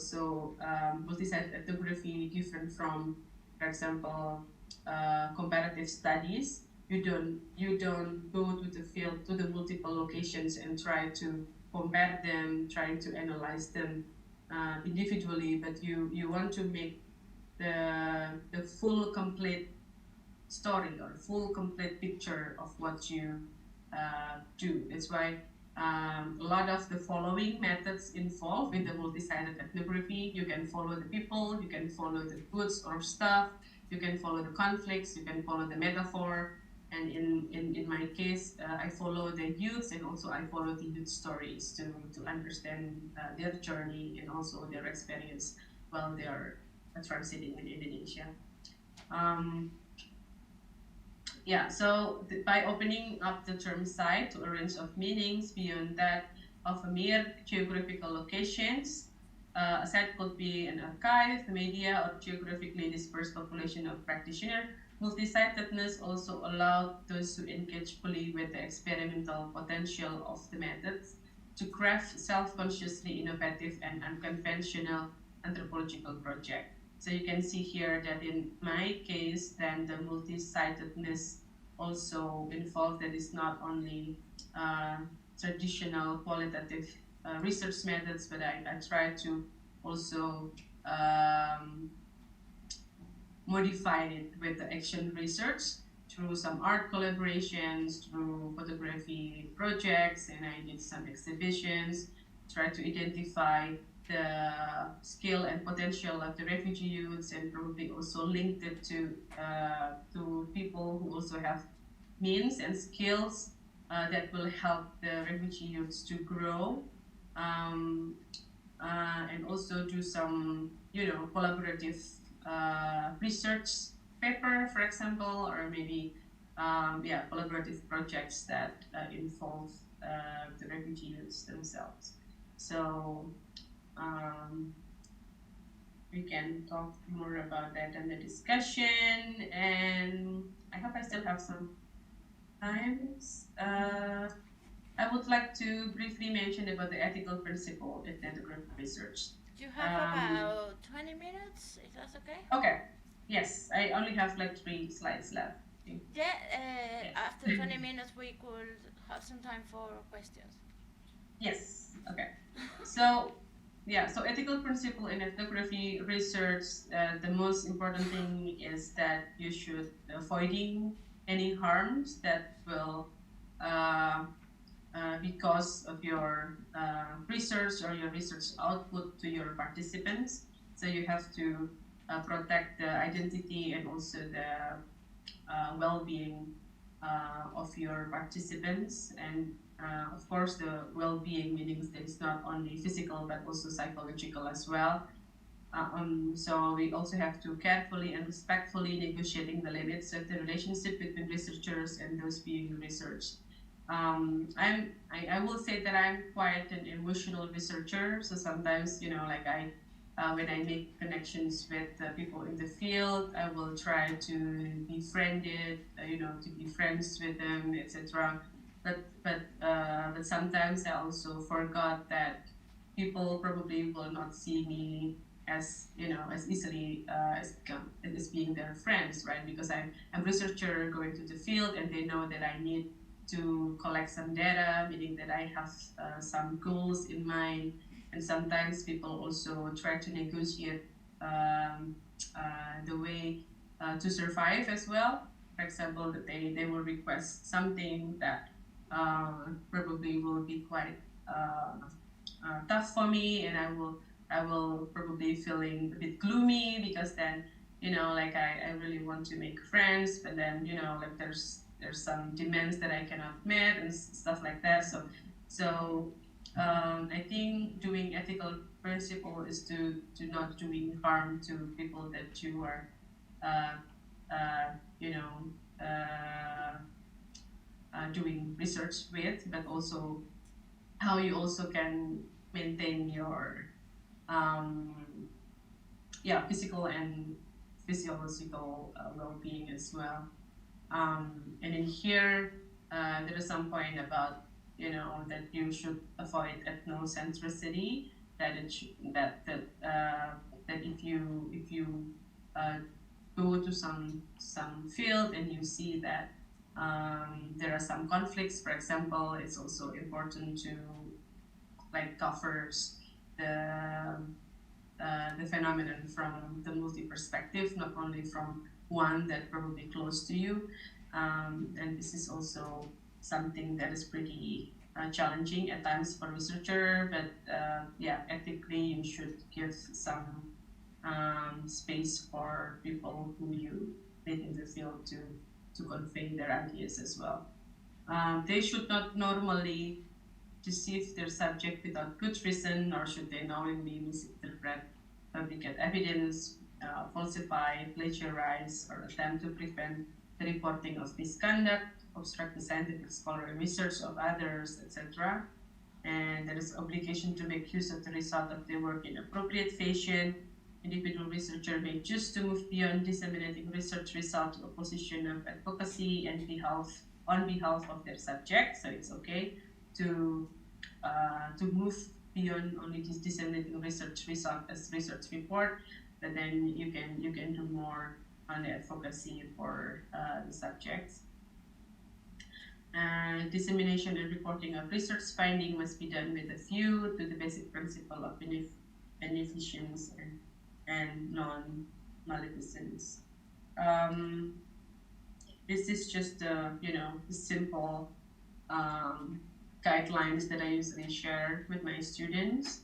multi-site ethnography different from, for example, comparative studies. You don't go to the field, to the multiple locations and try to compare them, trying to analyze them individually, but you want to make the full complete story or full complete picture of what you do. That's why a lot of the following methods involved in the multi-sided ethnography. You can follow the people, you can follow the goods or stuff, you can follow the conflicts, you can follow the metaphor. And in my case, I follow the youths, and also I follow the youth stories to understand their journey and also their experience while they are transiting in Indonesia. Yeah, so by opening up the term site to a range of meanings beyond that of a mere geographical locations, a site could be an archive, media, or geographically dispersed population of practitioners. Multi-sidedness also allowed those who engage fully with the experimental potential of the methods to craft self-consciously innovative and unconventional anthropological projects. So you can see here that in my case, then the multi-sidedness also involved that is not only traditional qualitative research methods, but I try to also modify it with the action research through some art collaborations, through photography projects, and I did some exhibitions, try to identify the skill and potential of the refugee youths, and probably also linked it to people who also have means and skills that will help the refugee youths to grow, and also do some, collaborative research paper, for example, or maybe collaborative projects that involve the refugee youths themselves. So we can talk more about that in the discussion, and I hope I still have some time. I would like to briefly mention about the ethical principle in ethnographic research. You have about 20 minutes, if that's okay? Okay. Yes, I only have like 3 slides left. Yeah, after 20 minutes we could have some time for questions. Yes, okay. So ethical principle in ethnography research, the most important thing is that you should avoiding any harms that will because of your research or your research output to your participants. So you have to protect the identity and also the well-being of your participants, and of course the well-being means that it's not only physical but also psychological as well. So we also have to carefully and respectfully negotiating the limits of the relationship between researchers and those being researched. I will say that I'm quite an emotional researcher, so sometimes, when I make connections with people in the field, I will try to befriend it, to be friends with them, etc. But sometimes I also forgot that people probably will not see me as easily as being their friends, right? Because I'm a researcher going to the field, and they know that I need to collect some data, meaning that I have some goals in mind. And sometimes people also try to negotiate the way to survive as well. For example, that they will request something that probably will be quite tough for me, and I will probably feeling a bit gloomy, because then I really want to make friends, but then there's some demands that I cannot meet and stuff like that. So I think doing ethical principle is to not doing harm to people that you are, uh, you know, doing research with, but also how you also can maintain your um, physical and physiological well-being as well. And in here, there is some point about that you should avoid ethnocentricity. That it should, that if you uh, go to some field and you see that there are some conflicts, for example, it's also important to like covers the phenomenon from the multi perspective, not only from one that probably close to you. And this is also something that is pretty challenging at times for researcher, but ethically you should give some space for people who you meet in the field to convey their ideas as well. They should not normally deceive their subject without good reason, nor should they knowingly misinterpret public evidence, falsify, plagiarize, or attempt to prevent the reporting of misconduct, obstruct the scientific scholarly research of others, etc. And there is obligation to make use of the result of their work in appropriate fashion. Individual researcher may choose to move beyond disseminating research results to a position of advocacy and on behalf of their subject. So it's okay to move beyond only just disseminating research result as research report, but then you can do more on the advocacy for the subjects. Dissemination and reporting of research finding must be done with a view to the basic principle of beneficence and non-maleficence. This is just simple guidelines that I usually share with my students.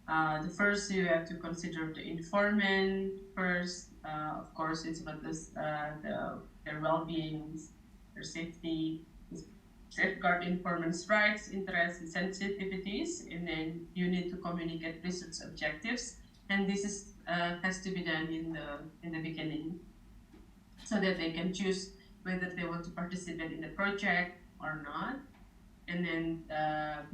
The first, you have to consider the informant first. Of course, it's about their well-being, their safety, safeguard informant's rights, interests, and sensitivities, and then you need to communicate research objectives. And this is has to be done in the beginning, so that they can choose whether they want to participate in the project or not. And then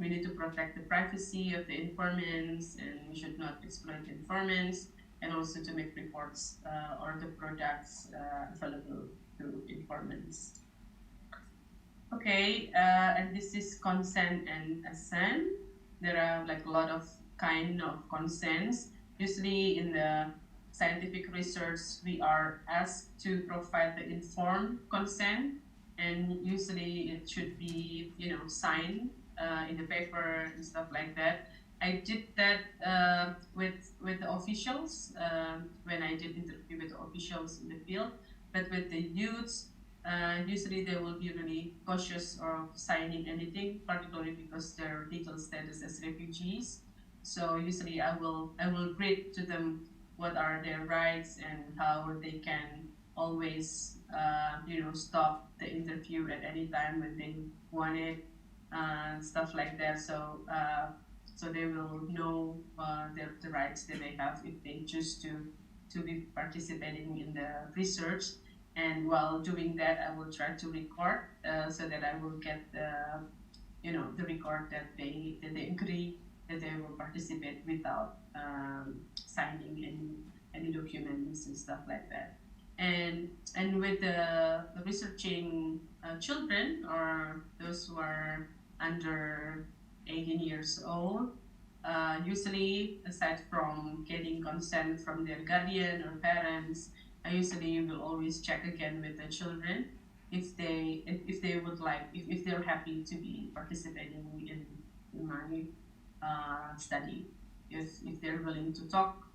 we need to protect the privacy of the informants, and we should not exploit the informants, and also to make reports or the products available to informants. Okay, and this is consent and assent. There are like a lot of kind of consents. Usually in the scientific research, we are asked to provide the informed consent, and usually it should be signed in the paper and stuff like that. I did that with the officials when I did interview with the officials in the field, but with the youths, usually they will be really cautious of signing anything, particularly because their legal status as refugees. So usually I will read to them what are their rights and how they can always stop the interview at any time when they want it, stuff like that. So so they will know the rights that they have if they choose to be participating in the research. And while doing that, I will try to record so that I will get the record that they agree that they will participate without signing any documents and stuff like that. And with the researching children or those who are under 18 years old, usually aside from getting consent from their guardian or parents, I usually will always check again with the children if they would like, if they're happy to be participating in my study, if they're willing to talk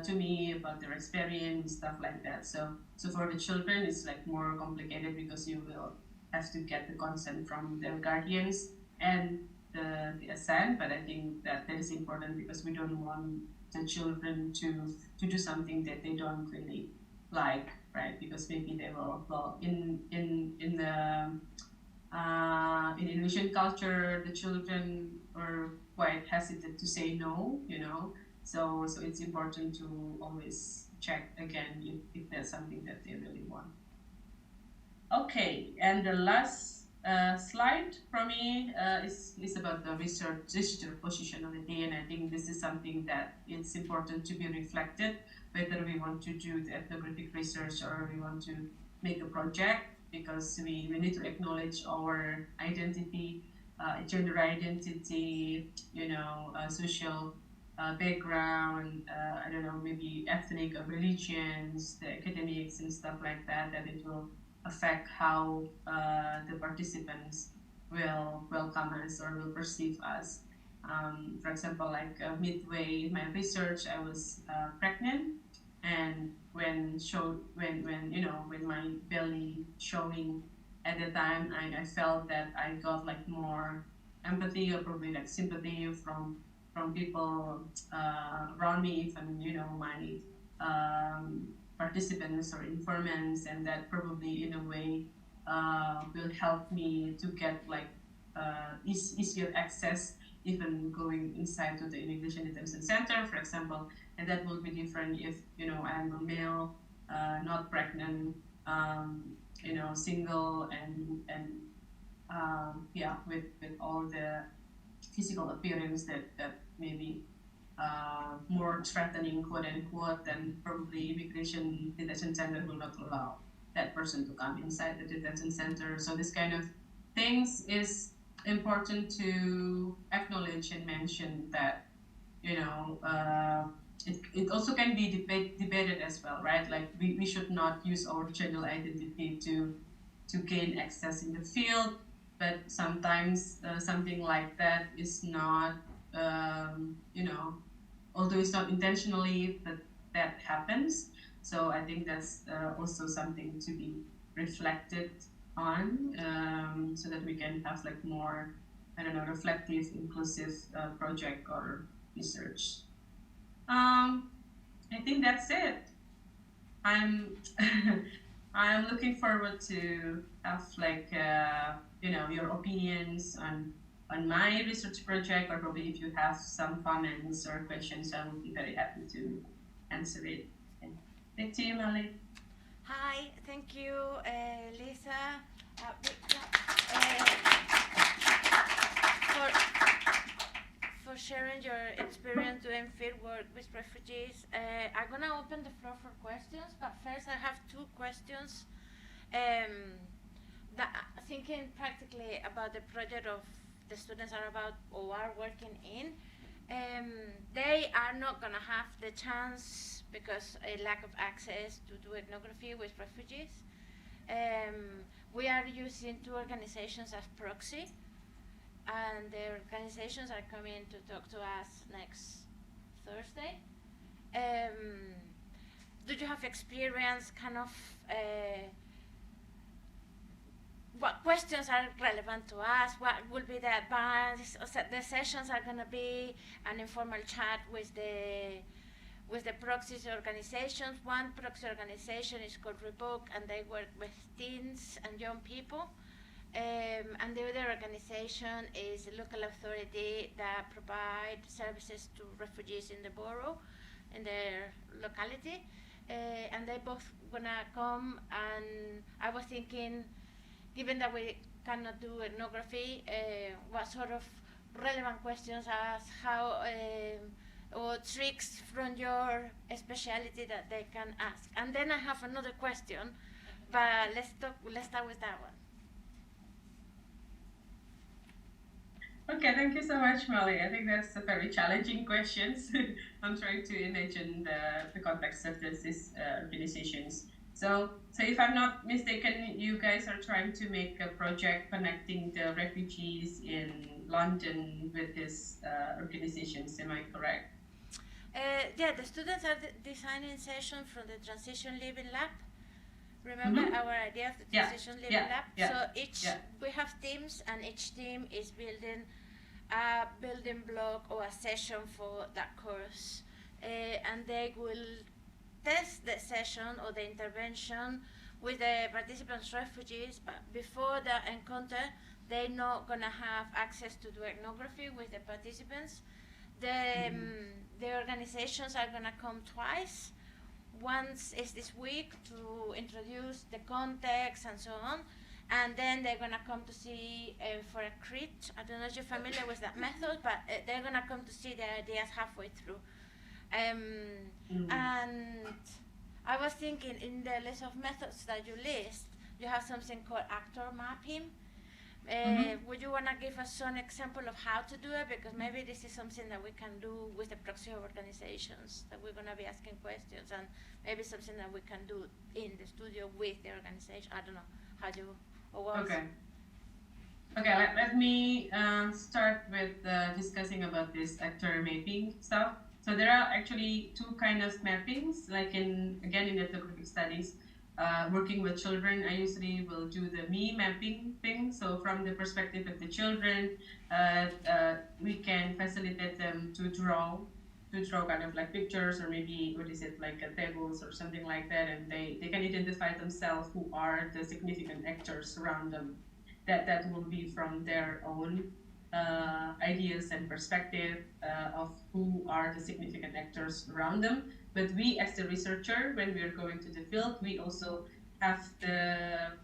to me about their experience, stuff like that. So for the children, it's like more complicated because you will have to get the consent from their guardians and the assent. But I think that is important because we don't want the children to do something that they don't really like, right? Because maybe they will, well, in the In Indonesian culture, the children are quite hesitant to say no, you know. So it's important to always check again if that's something that they really want. Okay, and the last slide for me is about the researcher positionality, and I think this is something that it's important to be reflected, whether we want to do the ethnographic research or we want to make a project, because we need to acknowledge our identity, gender identity, you know, social background, I don't know, maybe ethnic or religions, the academics and stuff like that, that it will affect how the participants will welcome us or will perceive us. For example, like midway in my research, I was pregnant, and when you know, when my belly showing at the time, I felt that I got like more empathy or probably like sympathy from people around me, even, you know, my participants or informants, and that probably in a way will help me to get like easier access, even going inside to the immigration detention center, for example. And that will be different if, you know, I'm a male, not pregnant, you know, single, and yeah, with all the physical appearance that maybe more threatening, quote unquote, then probably immigration detention center will not allow that person to come inside the detention center. So this kind of things is important to acknowledge and mention, that, you know, it also can be debated as well, right? Like we should not use our gender identity to gain access in the field, but sometimes something like that is not, you know, although it's not intentionally, but that happens. So I think that's also something to be reflected on, so that we can have like more, I don't know, reflective, inclusive project or research. I think that's it. I'm I'm looking forward to have like you know, your opinions on my research project, or probably if you have some comments or questions, I will be very happy to answer it. And back to you, Malik. Hi, thank you, Lisa, for sharing your experience doing field work with refugees. I'm gonna open the floor for questions, but first I have two questions. That thinking practically about the project of the students are about or are working in, they are not gonna have the chance because a lack of access to do ethnography with refugees. We are using two organizations as proxy, and the organizations are coming to talk to us next Thursday. Do you have experience kind of what questions are relevant to us? What will be the advice? The sessions are going to be an informal chat with the proxies organizations. One proxy organization is called Rebook, and they work with teens and young people. And the other organization is a local authority that provide services to refugees in the borough, in their locality. And they both gonna come, and I was thinking, given that we cannot do ethnography, what sort of relevant questions as how or tricks from your speciality that they can ask. And then I have another question, but let's start with that one. Okay, thank you so much, Molly. I think that's a very challenging question. I'm trying to imagine the context of these organizations. So if I'm not mistaken, you guys are trying to make a project connecting the refugees in London with these organizations. Am I correct? Yeah, the students are designing sessions from the Transition Living Lab. Remember our idea of the Transition Living Lab? So we have teams, and each team is building a building block or a session for that course. And they will test the session or the intervention with the participants refugees, but before the encounter, they're not gonna have access to do ethnography with the participants. The organizations are gonna come twice. Once is this week to introduce the context and so on, and then they're gonna come to see for a crit. I don't know if you're familiar with that method, but they're gonna come to see the ideas halfway through. And I was thinking, in the list of methods that you list, you have something called actor mapping. Would you want to give us some example of how to do it? Because maybe this is something that we can do with the proxy organizations, that we're going to be asking questions, and maybe something that we can do in the studio with the organization. I don't know how you or what. Okay, let me start with discussing about this actor mapping stuff. So there are actually two kinds of mappings, like in ethnographic studies. Working with children, I usually will do the me mapping thing. So from the perspective of the children, we can facilitate them to draw kind of like pictures, or maybe, like tables or something like that, and they can identify themselves who are the significant actors around them. That will be from their own ideas and perspective of who are the significant actors around them. But we, as the researcher, when we are going to the field, we also have the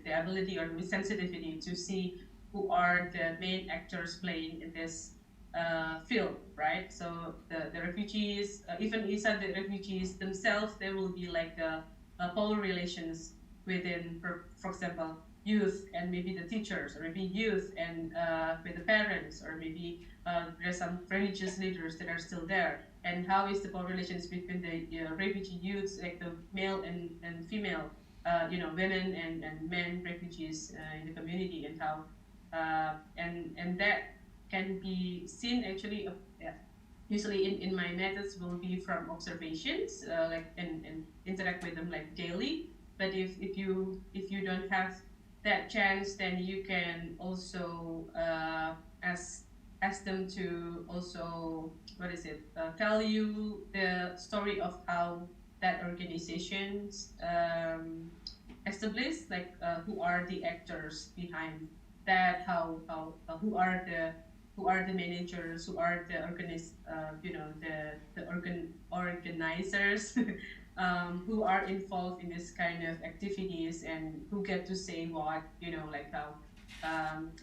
the ability or the sensitivity to see who are the main actors playing in this field, right? So the refugees, even inside the refugees themselves, there will be like the power relations within, for example, youth and maybe the teachers, or maybe youth and with the parents, or maybe there's some religious leaders that are still there. And how is the power relations between the refugee youths, like the male and female, women and men refugees in the community, and how and that can be seen actually. Usually in my methods will be from observations, like and interact with them like daily. But if you don't have that chance, then you can also ask them to also tell you the story of how that organization's established, like who are the actors behind that, who are the managers, who are the organizers who are involved in this kind of activities, and who get to say what, like how,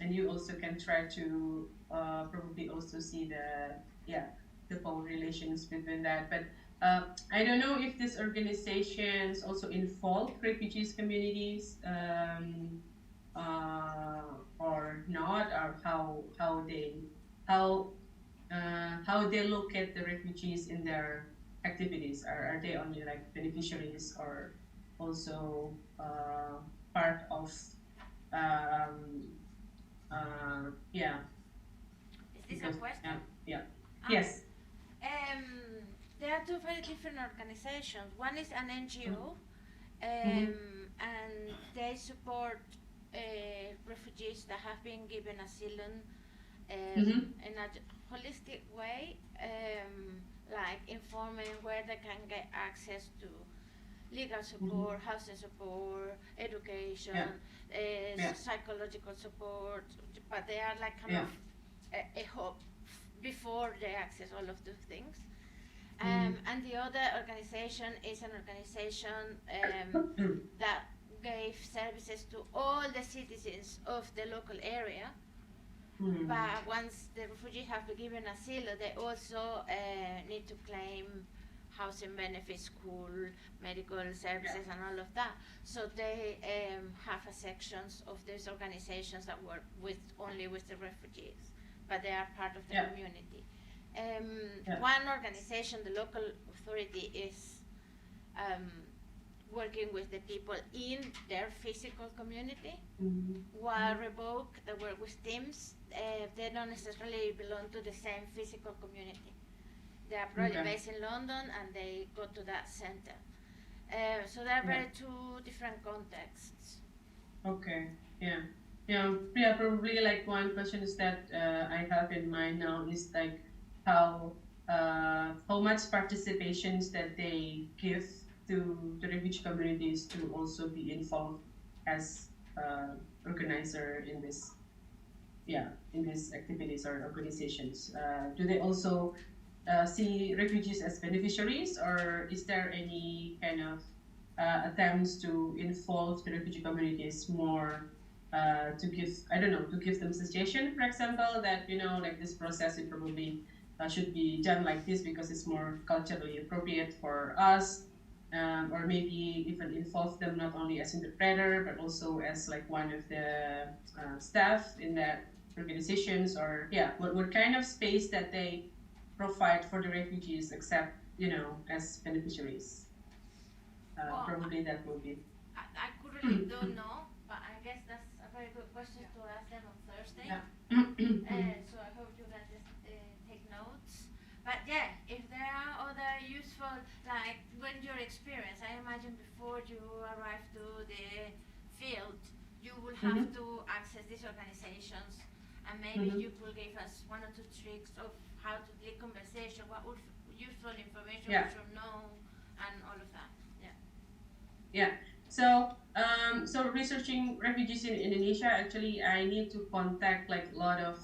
and you also can try to probably also see the power relations between that. But I don't know if these organizations also involve refugees communities or not, or how they look at the refugees in their activities. Are they only like beneficiaries, or also part of Is this a question? Yes. There are two very different organizations. One is an NGO, and they support refugees that have been given asylum in a holistic way, like informing where they can get access to legal support, housing support, education, psychological support, but they are like kind of a hub before they access all of those things. And the other organization is an organization that gave services to all the citizens of the local area. But once the refugees have been given asylum, they also need to claim housing benefits, school, medical services, and all of that. So they have a sections of these organizations that work only with the refugees, but they are part of the community. One organization, the local authority, is working with the people in their physical community, while Revoke, they work with teams. They don't necessarily belong to the same physical community. They are probably based in London, and they go to that center. So there are very two different contexts. Okay. Probably like one question is that I have in mind now is like how much participations that they give to the refugee communities to also be involved as organizer in this, in these activities or organizations? Do they also see refugees as beneficiaries, or is there any kind of attempts to involve the refugee communities more, to give them suggestion, for example, that like this process it probably should be done like this because it's more culturally appropriate for us, or maybe even involve them not only as interpreter but also as like one of the staff in that organizations, or what kind of space that they provide for the refugees except as beneficiaries. Probably that will be. I currently don't know, but I guess that's a very good question to ask them on Thursday. So I hope you guys take notes. But yeah, if there are other useful, like when your experience, I imagine before you arrive to the field, you will have to access these organizations, and maybe you could give us 1 or 2 tricks of how to lead conversation, what would useful information we should know, and all of that. Yeah. So researching refugees in Indonesia, actually, I need to contact like a lot of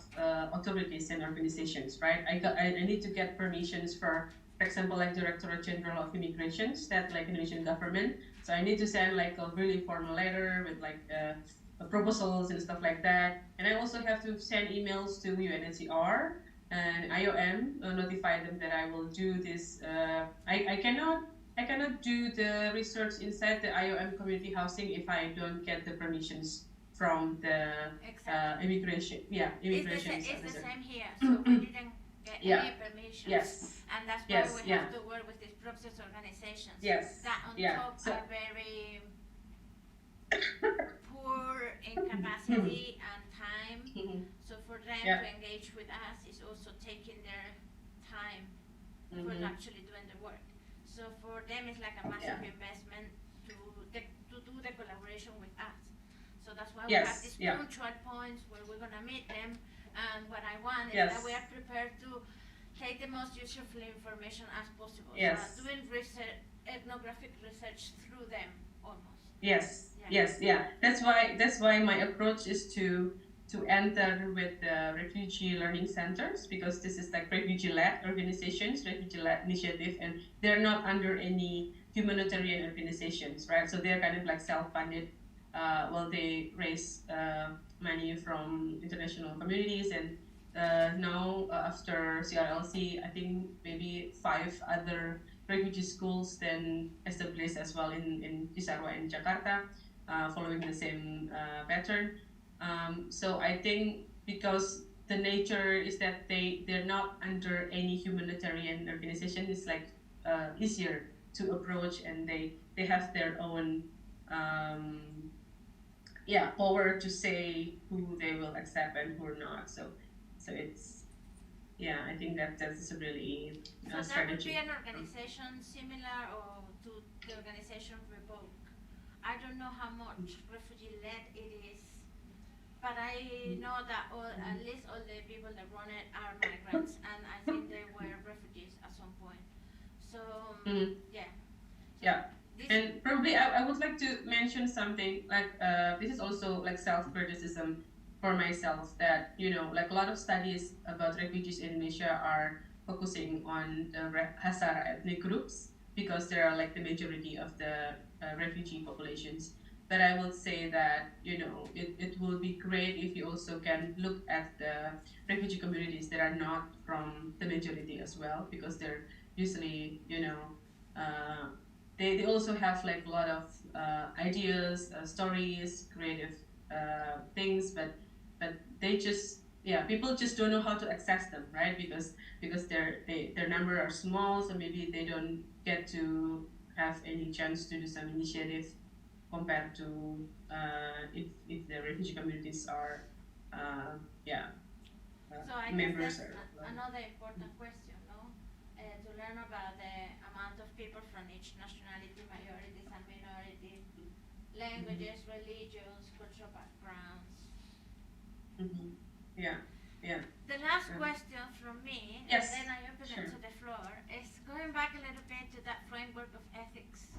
authorities and organizations, right? I need to get permissions for example, like Directorate General of Immigrations, that like Indonesian government. So I need to send like a really formal letter with like proposals and stuff like that. And I also have to send emails to UNHCR and IOM, notify them that I will do this. I cannot do the research inside the IOM community housing if I don't get the permissions from the immigration. Yeah, immigration. It's the same here. So we didn't get any permissions. Yes. And that's why we have to work with these process organizations. Yes. That on top are very poor in capacity and time. So for them to engage with us is also taking their time for actually doing the work. So for them it's like a massive investment to do the collaboration with us. So that's why we have these punctual points where we're going to meet them, and what I want is that we are prepared to take the most useful information as possible. So doing research, ethnographic research through them almost. Yes. That's why my approach is to enter with the refugee learning centers, because this is like refugee-led organizations, refugee-led initiative, and they're not under any humanitarian organizations, right? So they're kind of like self-funded. They raise money from international communities, and now after CRLC, I think maybe 5 other refugee schools then established as well in Cisarua and Jakarta, following the same pattern. So I think because the nature is that they're not under any humanitarian organization, it's like easier to approach, and they have their own power to say who they will accept and who not. So it's I think that's a really strategy. So that would be an organization similar or to the organization Revoke. I don't know how much refugee-led it is, but I know that at least all the people that run it are migrants, and I think they were refugees at some point. So And probably I would like to mention something like this is also like self-criticism for myself, that like a lot of studies about refugees in Indonesia are focusing on the Hazara ethnic groups because they are like the majority of the refugee populations. But I will say that it will be great if you also can look at the refugee communities that are not from the majority as well, because they're usually they also have like a lot of ideas, stories, creative things, but they just people just don't know how to access them, right? Because their number are small, so maybe they don't get to have any chance to do some initiative compared to if the refugee communities are so I members. Guess that's another important question, no? To learn about the amount of people from each nationality, majorities and minorities, languages, religions, cultural backgrounds. The last question from me, and then I open it to the floor, is going back a little bit to that framework of ethics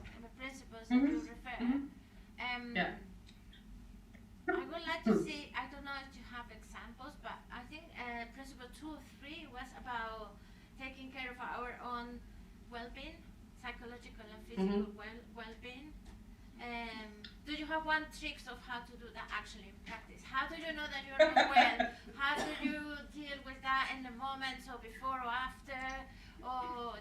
was about taking care of our own well-being, psychological and physical well-being. Do you have one tricks of how to do that actually in practice? How do you know that you're not well? How do you deal with that in the moment, so before or after? Or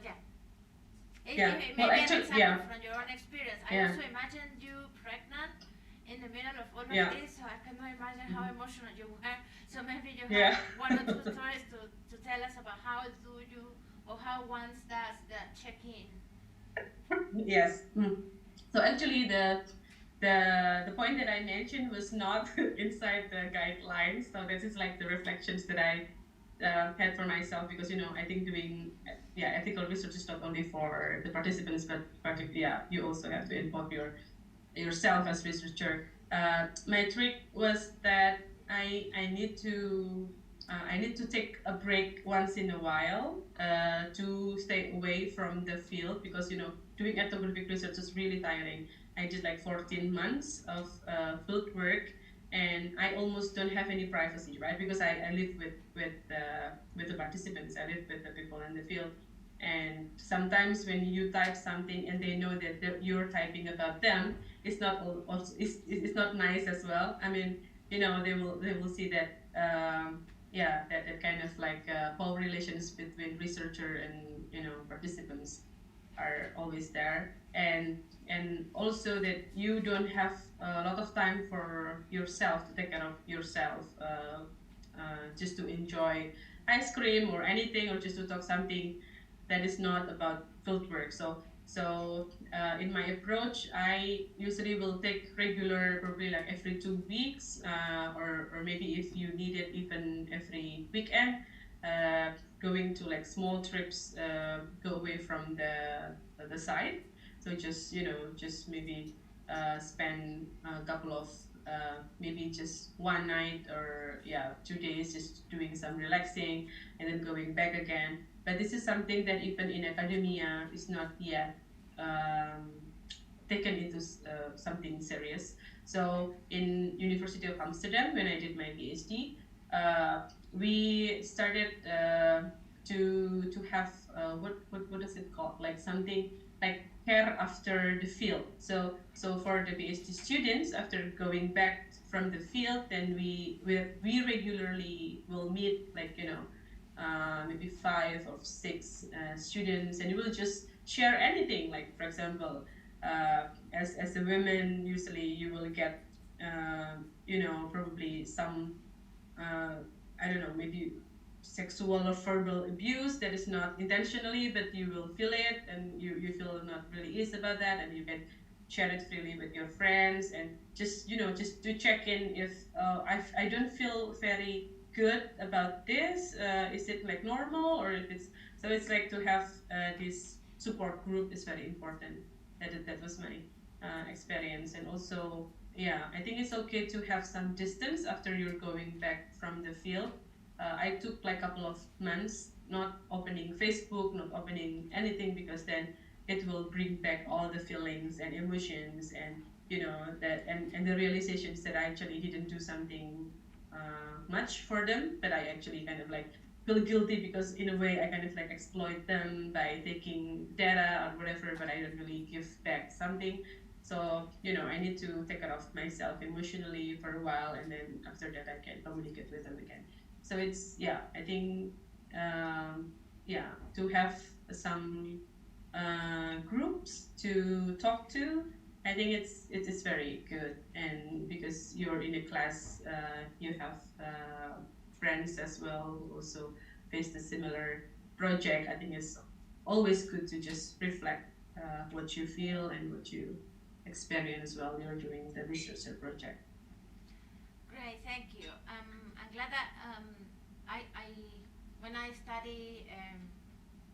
maybe an example from your own experience. I also imagine you pregnant in the middle of all of this, so I cannot imagine how emotional you were. So maybe you have one or two stories to tell us about how do you, or how one does that check-in. Yes. So actually the point that I mentioned was not inside the guidelines. So this is like the reflections that I had for myself, because I think doing ethical research is not only for the participants, but you also have to involve yourself as researcher. My trick was that I need to take a break once in a while to stay away from the field, because doing ethnographic research is really tiring. I did like 14 months of field work, and I almost don't have any privacy, right? Because I live with the participants, I live with the people in the field, and sometimes when you type something and they know that you're typing about them, it's not it's not nice as well. I mean, they will see that that kind of like power relations between researcher and participants are always there, and also that you don't have a lot of time for yourself, to take care of yourself, just to enjoy ice cream or anything, or just to talk something that is not about field work. So in my approach, I usually will take regular, probably like every 2 weeks, or maybe if you need it, even every weekend, going to like small trips, go away from the site. So just maybe spend a couple of maybe just one night or 2 days, just doing some relaxing and then going back again. But this is something that even in academia is not yet taken into something serious. So in University of Amsterdam, when I did my PhD, we started to have what is it called? Like something like care after the field. So for the PhD students, after going back from the field, then we regularly will meet, like maybe 5 or 6 students, and we will just share anything. Like, for example, as a woman, usually you will get probably some I don't know, maybe sexual or verbal abuse that is not intentionally, but you will feel it, and you feel not really easy about that, and you can share it freely with your friends, and just to check in if I don't feel very good about this, is it like normal, or if it's like to have this support group is very important. That was my experience. And also, I think it's okay to have some distance after you're going back from the field. I took like a couple of months not opening Facebook, not opening anything, because then it will bring back all the feelings and emotions, and that and the realizations that I actually didn't do something much for them, but I actually kind of like feel guilty, because in a way I kind of like exploit them by taking data or whatever, but I don't really give back something. So I need to take care of myself emotionally for a while, and then after that I can communicate with them again. So it's I think to have some groups to talk to, I think it's very good. And because you're in a class, you have friends as well who also face the similar project. I think it's always good to just reflect what you feel and what you experience while you're doing the research project. Great, thank you. I'm glad that when I study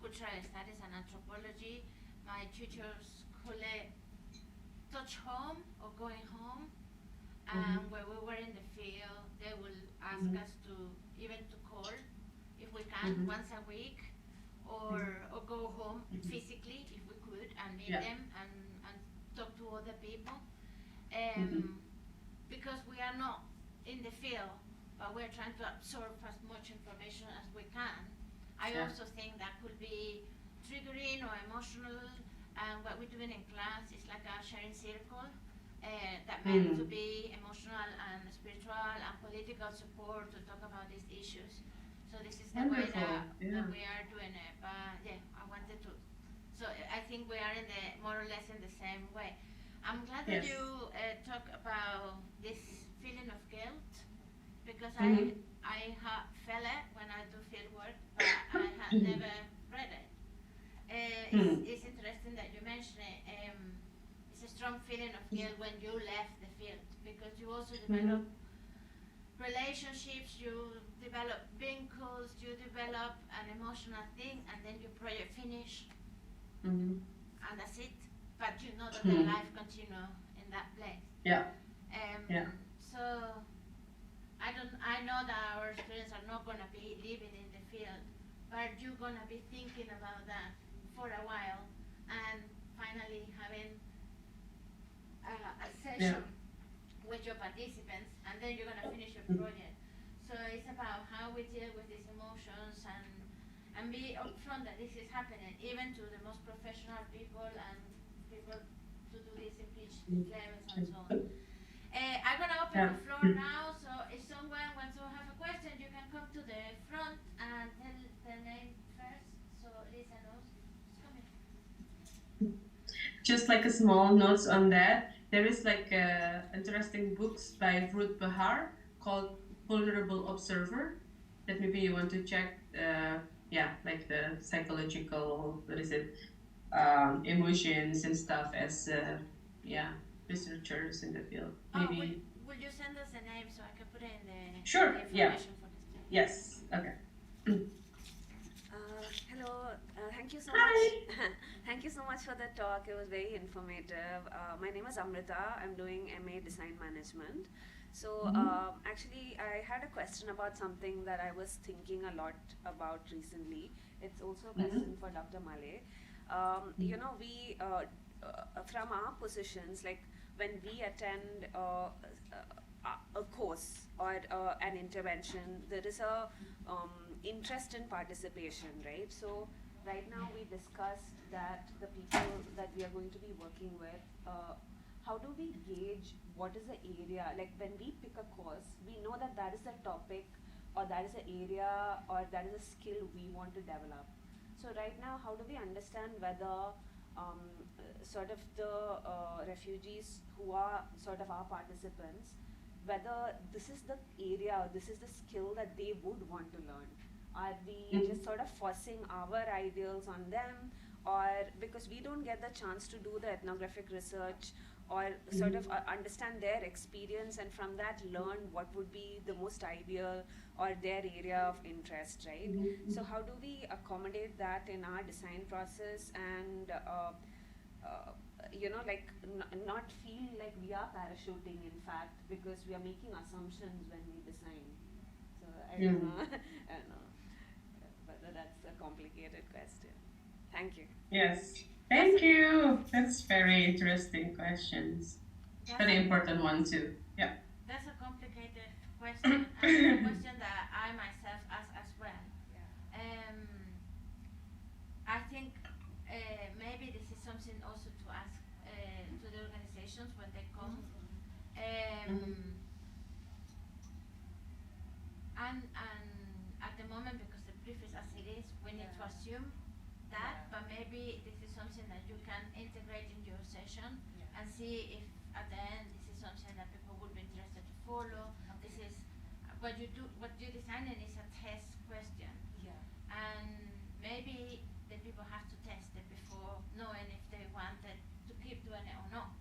cultural studies and anthropology, my tutors call it touch home or going home. And when we were in the field, they will ask us to even to call, if we can, once a week, or go home physically if we could, and meet them and talk to other people. Because we are not in the field, but we're trying to absorb as much information as we can. I also think that could be triggering or emotional, and what we're doing in class is like a sharing circle that meant to be emotional and spiritual and political support to talk about these issues. So this is the way that we are doing it. But yeah, I wanted to. So I think we are in the more or less in the same way. I'm glad that you talk about this feeling of guilt, because I have felt it when I do field work, but I had never read it. It's interesting that you mention it. It's a strong feeling of guilt when you left the field, because you also develop relationships, you develop vincles, you develop an emotional thing, and then your project finish, and that's it. But you know that the life continue in that place. So I know that our students are not gonna be living in the field, but you're gonna be thinking about that for a while, and finally having a session with your participants, and then you're gonna finish your project. So it's about how we deal with these emotions and be upfront that this is happening, even to the most professional people and people to do this in PhD levels and so on. I'm gonna open the floor now, so if someone wants to have a question, you can come to the front and tell the name first, so Lisa knows. Just come in. Just like a small notes on that, there is like interesting books by Ruth Behar called Vulnerable Observer that maybe you want to check. Like the psychological, emotions and stuff as researchers in the field. Maybe. Will you send us a name so I can put it in the Sure. information for this? Yes. Okay. Hello. Thank you so much. Thank you so much for the talk. It was very informative. My name is Amrita. I'm doing MA Design Management. So actually, I had a question about something that I was thinking a lot about recently. It's also a question for Dr. Malay. You know, we from our positions, like when we attend a course or an intervention, there is a interest in participation, right? So right now we discussed that the people that we are going to be working with, how do we gauge what is the area? Like when we pick a course, we know that that is a topic or that is an area or that is a skill we want to develop. So right now, how do we understand whether sort of the refugees who are sort of our participants, whether this is the area or this is the skill that they would want to learn? Are we just sort of forcing our ideals on them, or because we don't get the chance to do the ethnographic research or sort of understand their experience and from that learn what would be the most ideal or their area of interest, right? So how do we accommodate that in our design process and you know, like not feel like we are parachuting, in fact, because we are making assumptions when we design. So I don't know. I don't know whether that's a complicated question. Thank you. Yes. Thank you. That's very interesting questions. Very important one too. Yeah. That's a complicated question, and it's a question that I myself ask as well. I think maybe this is something also to ask to the organizations when they come. And at the moment, because the brief is as it is, we need to assume that, but maybe this is something that you can integrate in your session and see if at the end this is something that people would be interested to follow. This is what you do. What you're designing is a test question, and maybe the people have to test it before knowing if they wanted to keep doing it or not.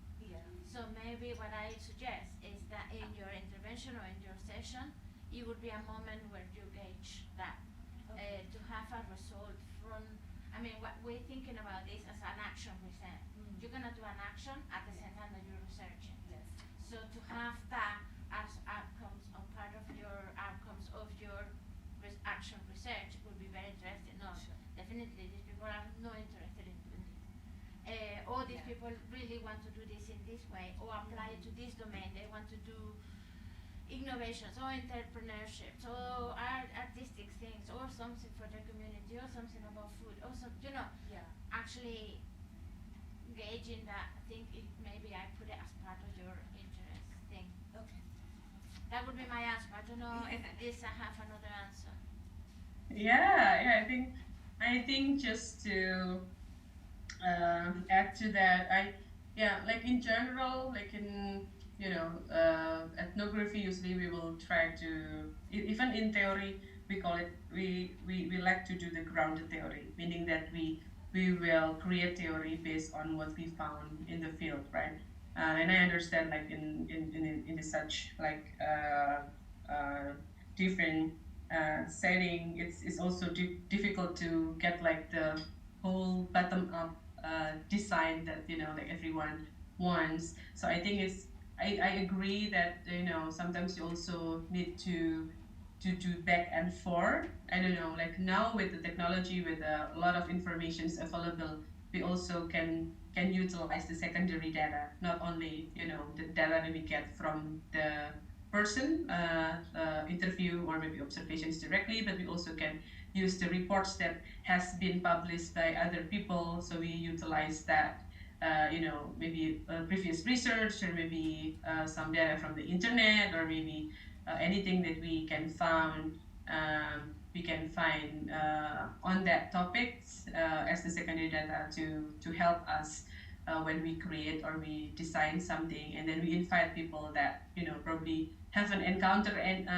So maybe what I suggest is that in your intervention or in your session, it would be a moment where you gauge that to have a result from. I mean, what we're thinking about this as an action research. You're gonna do an action at the same time that you're researching. So to have that as outcomes or part of your outcomes of your action research would be very interesting. No, definitely these people are not interested in doing this. Or these people really want to do this in this way or apply it to this domain. They want to do innovations or entrepreneurship or artistic things or something for the community or something about food or some, actually engage in that. I think maybe I put it as part of your interest thing. Okay. That would be my answer. I don't know if this I have another answer. Yeah, I think just to add to that, like in general, like in ethnography, usually we will try to, even in theory, we call it, we like to do the grounded theory, meaning that we will create theory based on what we found in the field, right? And I understand, like in such like different setting, it's also difficult to get like the whole bottom up design that like everyone wants. So I think I agree that sometimes you also need to do back and forth. I don't know, like now with the technology, with a lot of information is available, we also can utilize the secondary data, not only the data that we get from the person interview or maybe observations directly, but we also can use the reports that has been published by other people. So we utilize that, maybe previous research, or maybe some data from the internet, or maybe anything that we can find on that topics as the secondary data to help us when we create or we design something. And then we invite people that probably haven't encountered and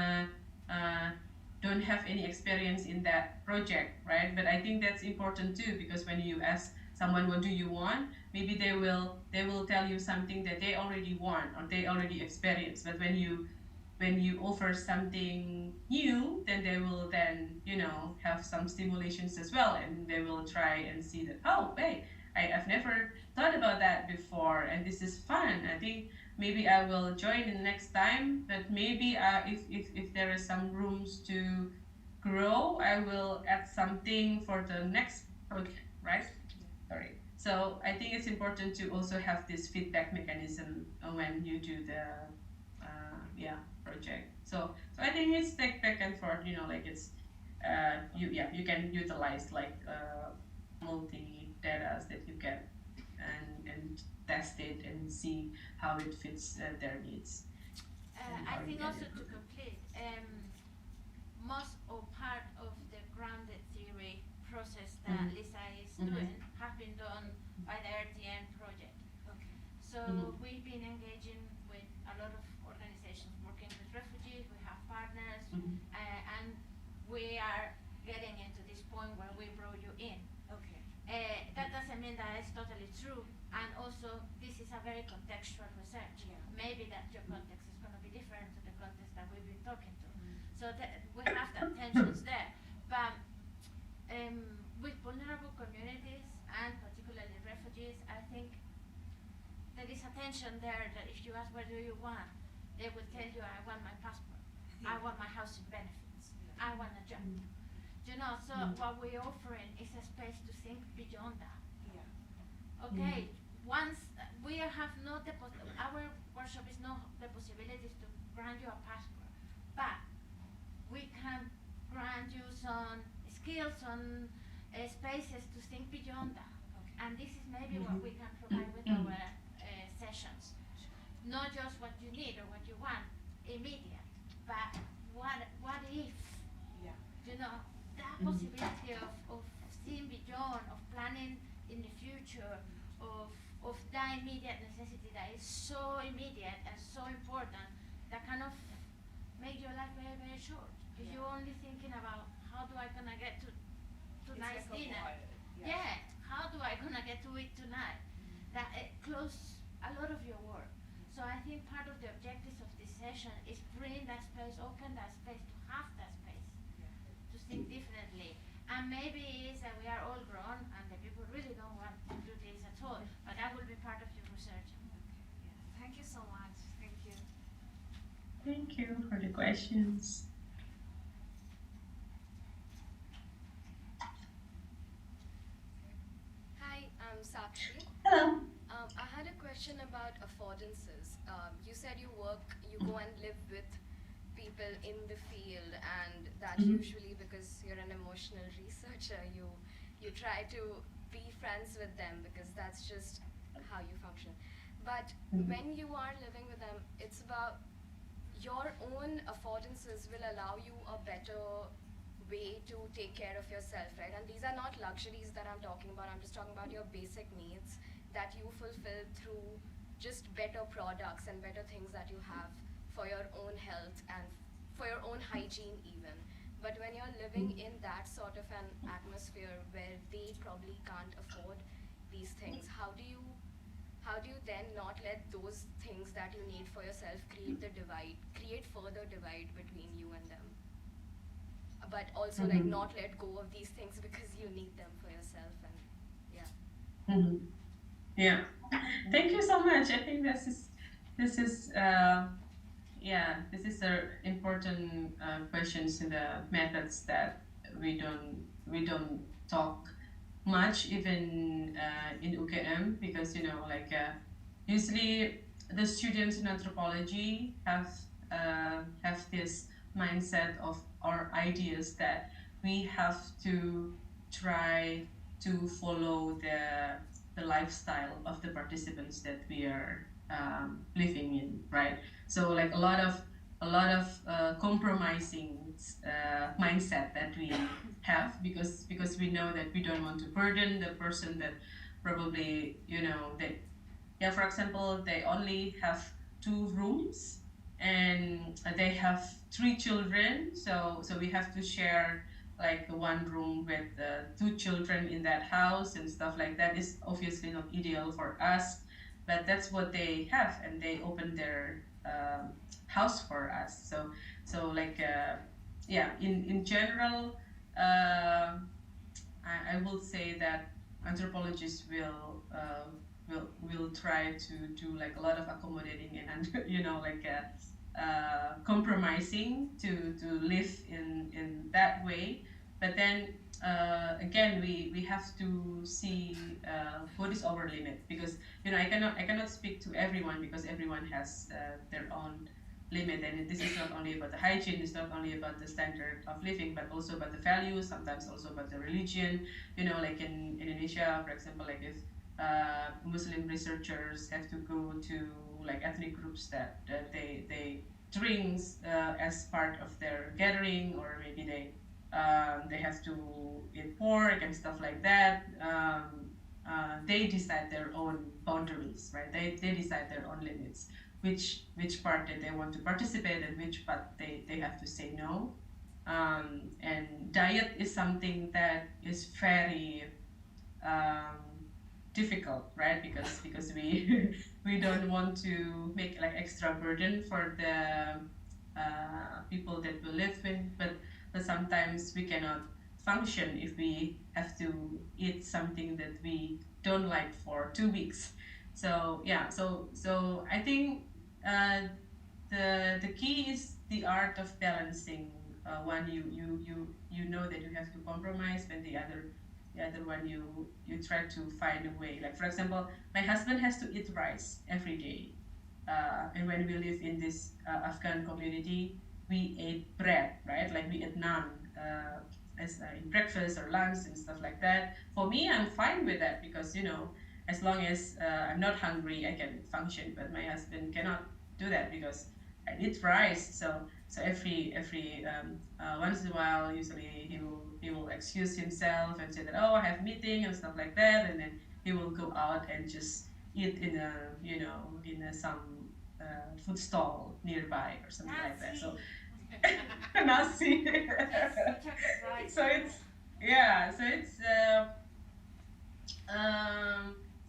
don't have any experience in that project, right? But I think that's important too, because when you ask someone what do you want, maybe they will tell you something that they already want or they already experienced. But when you offer something new, then they will then have some stimulations as well, and they will try and see that, oh, hey, I've never thought about that before, and this is fun. I think maybe I will join in next time, but maybe if there is some rooms to grow, I will add something for the next project, right? Sorry. So I think it's important to also have this feedback mechanism when you do the project. So I think it's like back and forth, like it's you can utilize like multi data that you get and test it and see how it fits their needs. I think also to complete, most or part of the grounded theory process that Lisa is doing have been done by the RTN project. Okay. So we've been engaging with a lot of organizations working with refugees. We have partners, and we are getting into this point where we brought you in. Okay. That doesn't mean that it's totally true, and also this is a very contextual research. Yeah. Maybe that your context is going to be different to the context that we've been talking to. So we have that tensions there. But with vulnerable communities and particularly refugees, I think there is a tension there that if you ask what do you want, they will tell you, I want my passport, I want my housing benefits, I want a job. So what we're offering is a space to think beyond that. Yeah. Okay, once we have no our workshop is not the possibilities to grant you a passport, but we can grant you some skills, some spaces to think beyond that. Okay. And this is maybe what we can provide with our sessions. Not just what you need or what you want immediate, but what if? Yeah. That possibility of seeing beyond, of planning in the future, of that immediate necessity that is so immediate and so important, that kind of make your life very, very short. If you're only thinking about how do I gonna get to tonight's dinner? How do I gonna get to it tonight? That it closes a lot of your work. So I think part of the objectives of this session is bring that space, open that space, to have that space, to think differently. And maybe it's that we are all grown and the people really don't want to do this at all, but that will be part of your research. Okay. Yeah. Thank you so much. Thank you. Thank you for the questions. Hi, I'm Sakshi. Hello. I had a question about affordances. You said you go and live with people in the field, and that Mhm. usually, because you're an emotional researcher, you try to be friends with them because that's just how you function. But Mhm. when you are living with them, it's about your own affordances will allow you a better way to take care of yourself, right? And these are not luxuries that I'm talking about. I'm just talking about your basic needs that you fulfill through just better products and better things that you have for your own health and for your own hygiene even. But when you're living in that sort of an atmosphere where they probably can't afford these things, how do you then not let those things that you need for yourself create further divide between you and them? But also like Mhm. not let go of these things because you need them for yourself, and yeah. Mhm. Yeah. Thank you so much. I think this is yeah, this is a important questions in the methods that we don't talk much even in UKM, because like usually the students in anthropology have this mindset of our ideas that we have to try to follow the lifestyle of the participants that we are living in, right? So like a lot of compromising mindset that we have, because we know that we don't want to burden the person that probably that, yeah, for example, they only have 2 rooms and they have 3 children, so we have to share like one room with 2 children in that house and stuff like that. Is obviously not ideal for us, but that's what they have, and they open their house for us. So like yeah, in general, I will say that anthropologists will try to do like a lot of accommodating and like compromising to live in that way. But then again, we have to see what is our limit, because I cannot speak to everyone, because everyone has their own limit, and this is not only about the hygiene, it's not only about the standard of living, but also about the values, sometimes also about the religion. Like in Indonesia, for example, like if Muslim researchers have to go to like ethnic groups that they drinks as part of their gathering, or maybe they have to eat pork and stuff like that. They decide their own boundaries, right? They decide their own limits, which part that they want to participate and which part they have to say no. And diet is something that is very difficult, right? Because we we don't want to make like extra burden for the people that we live with, but sometimes we cannot function if we have to eat something that we don't like for 2 weeks. So yeah, so I think the key is the art of balancing. One, you know that you have to compromise, when the other one, you try to find a way. Like for example, my husband has to eat rice every day, and when we live in this Afghan community, we ate bread, right? Like we ate naan as in breakfast or lunch and stuff like that. For me, I'm fine with that, because as long as I'm not hungry, I can function. But my husband cannot do that, because I eat rice. So every once in a while, usually he will excuse himself and say that, oh, I have meeting and stuff like that, and then he will go out and just eat in a some food stall nearby or something like that. So nasi. So it's yeah. So it's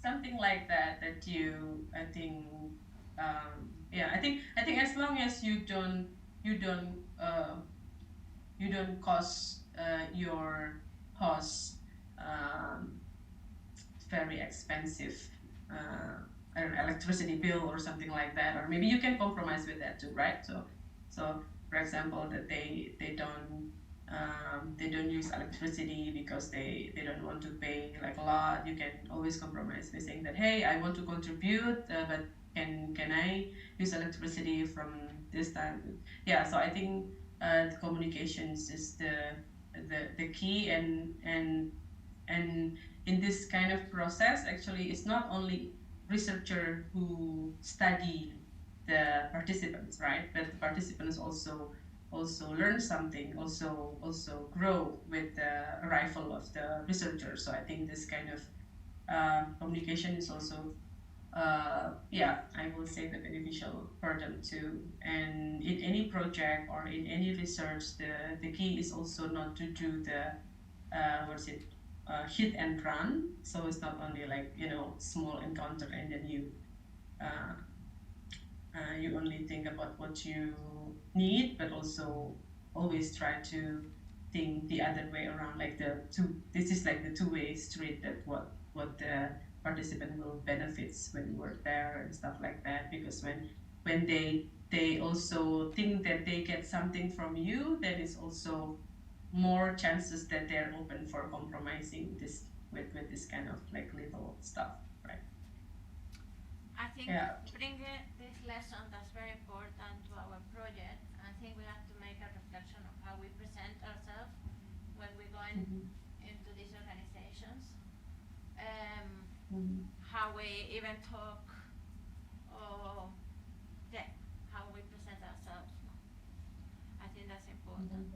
something like that you I think yeah, I think as long as you don't cause your host um, very expensive I don't know, electricity bill or something like that, or maybe you can compromise with that too, right? So for example, that they don't use electricity because they don't want to pay like a lot. You can always compromise by saying that, hey, I want to contribute, but can I use electricity from this time. Yeah, so I think communications is the key, and in this kind of process, actually, it's not only researcher who study the participants, right? But the participants also learn something, also grow with the arrival of the researcher. So I think this kind of communication is also yeah, I will say the beneficial for them too. And in any project or in any research, the key is also not to do the what's it hit and run. So it's not only like, you know, small encounter and then you only think about what you need, but also always try to think the other way around, like this is like the two-way street, that what the participant will benefits when you work there and stuff like that. Because when they also think that they get something from you, then it's also more chances that they're open for compromising this with this kind of like little stuff, right? I think Yeah. bringing this lesson that's very important to our project. I think we have to make a reflection of how we present ourselves when we go into these organizations. How we even talk, or yeah, how we present ourselves. I think that's important.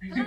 Hello.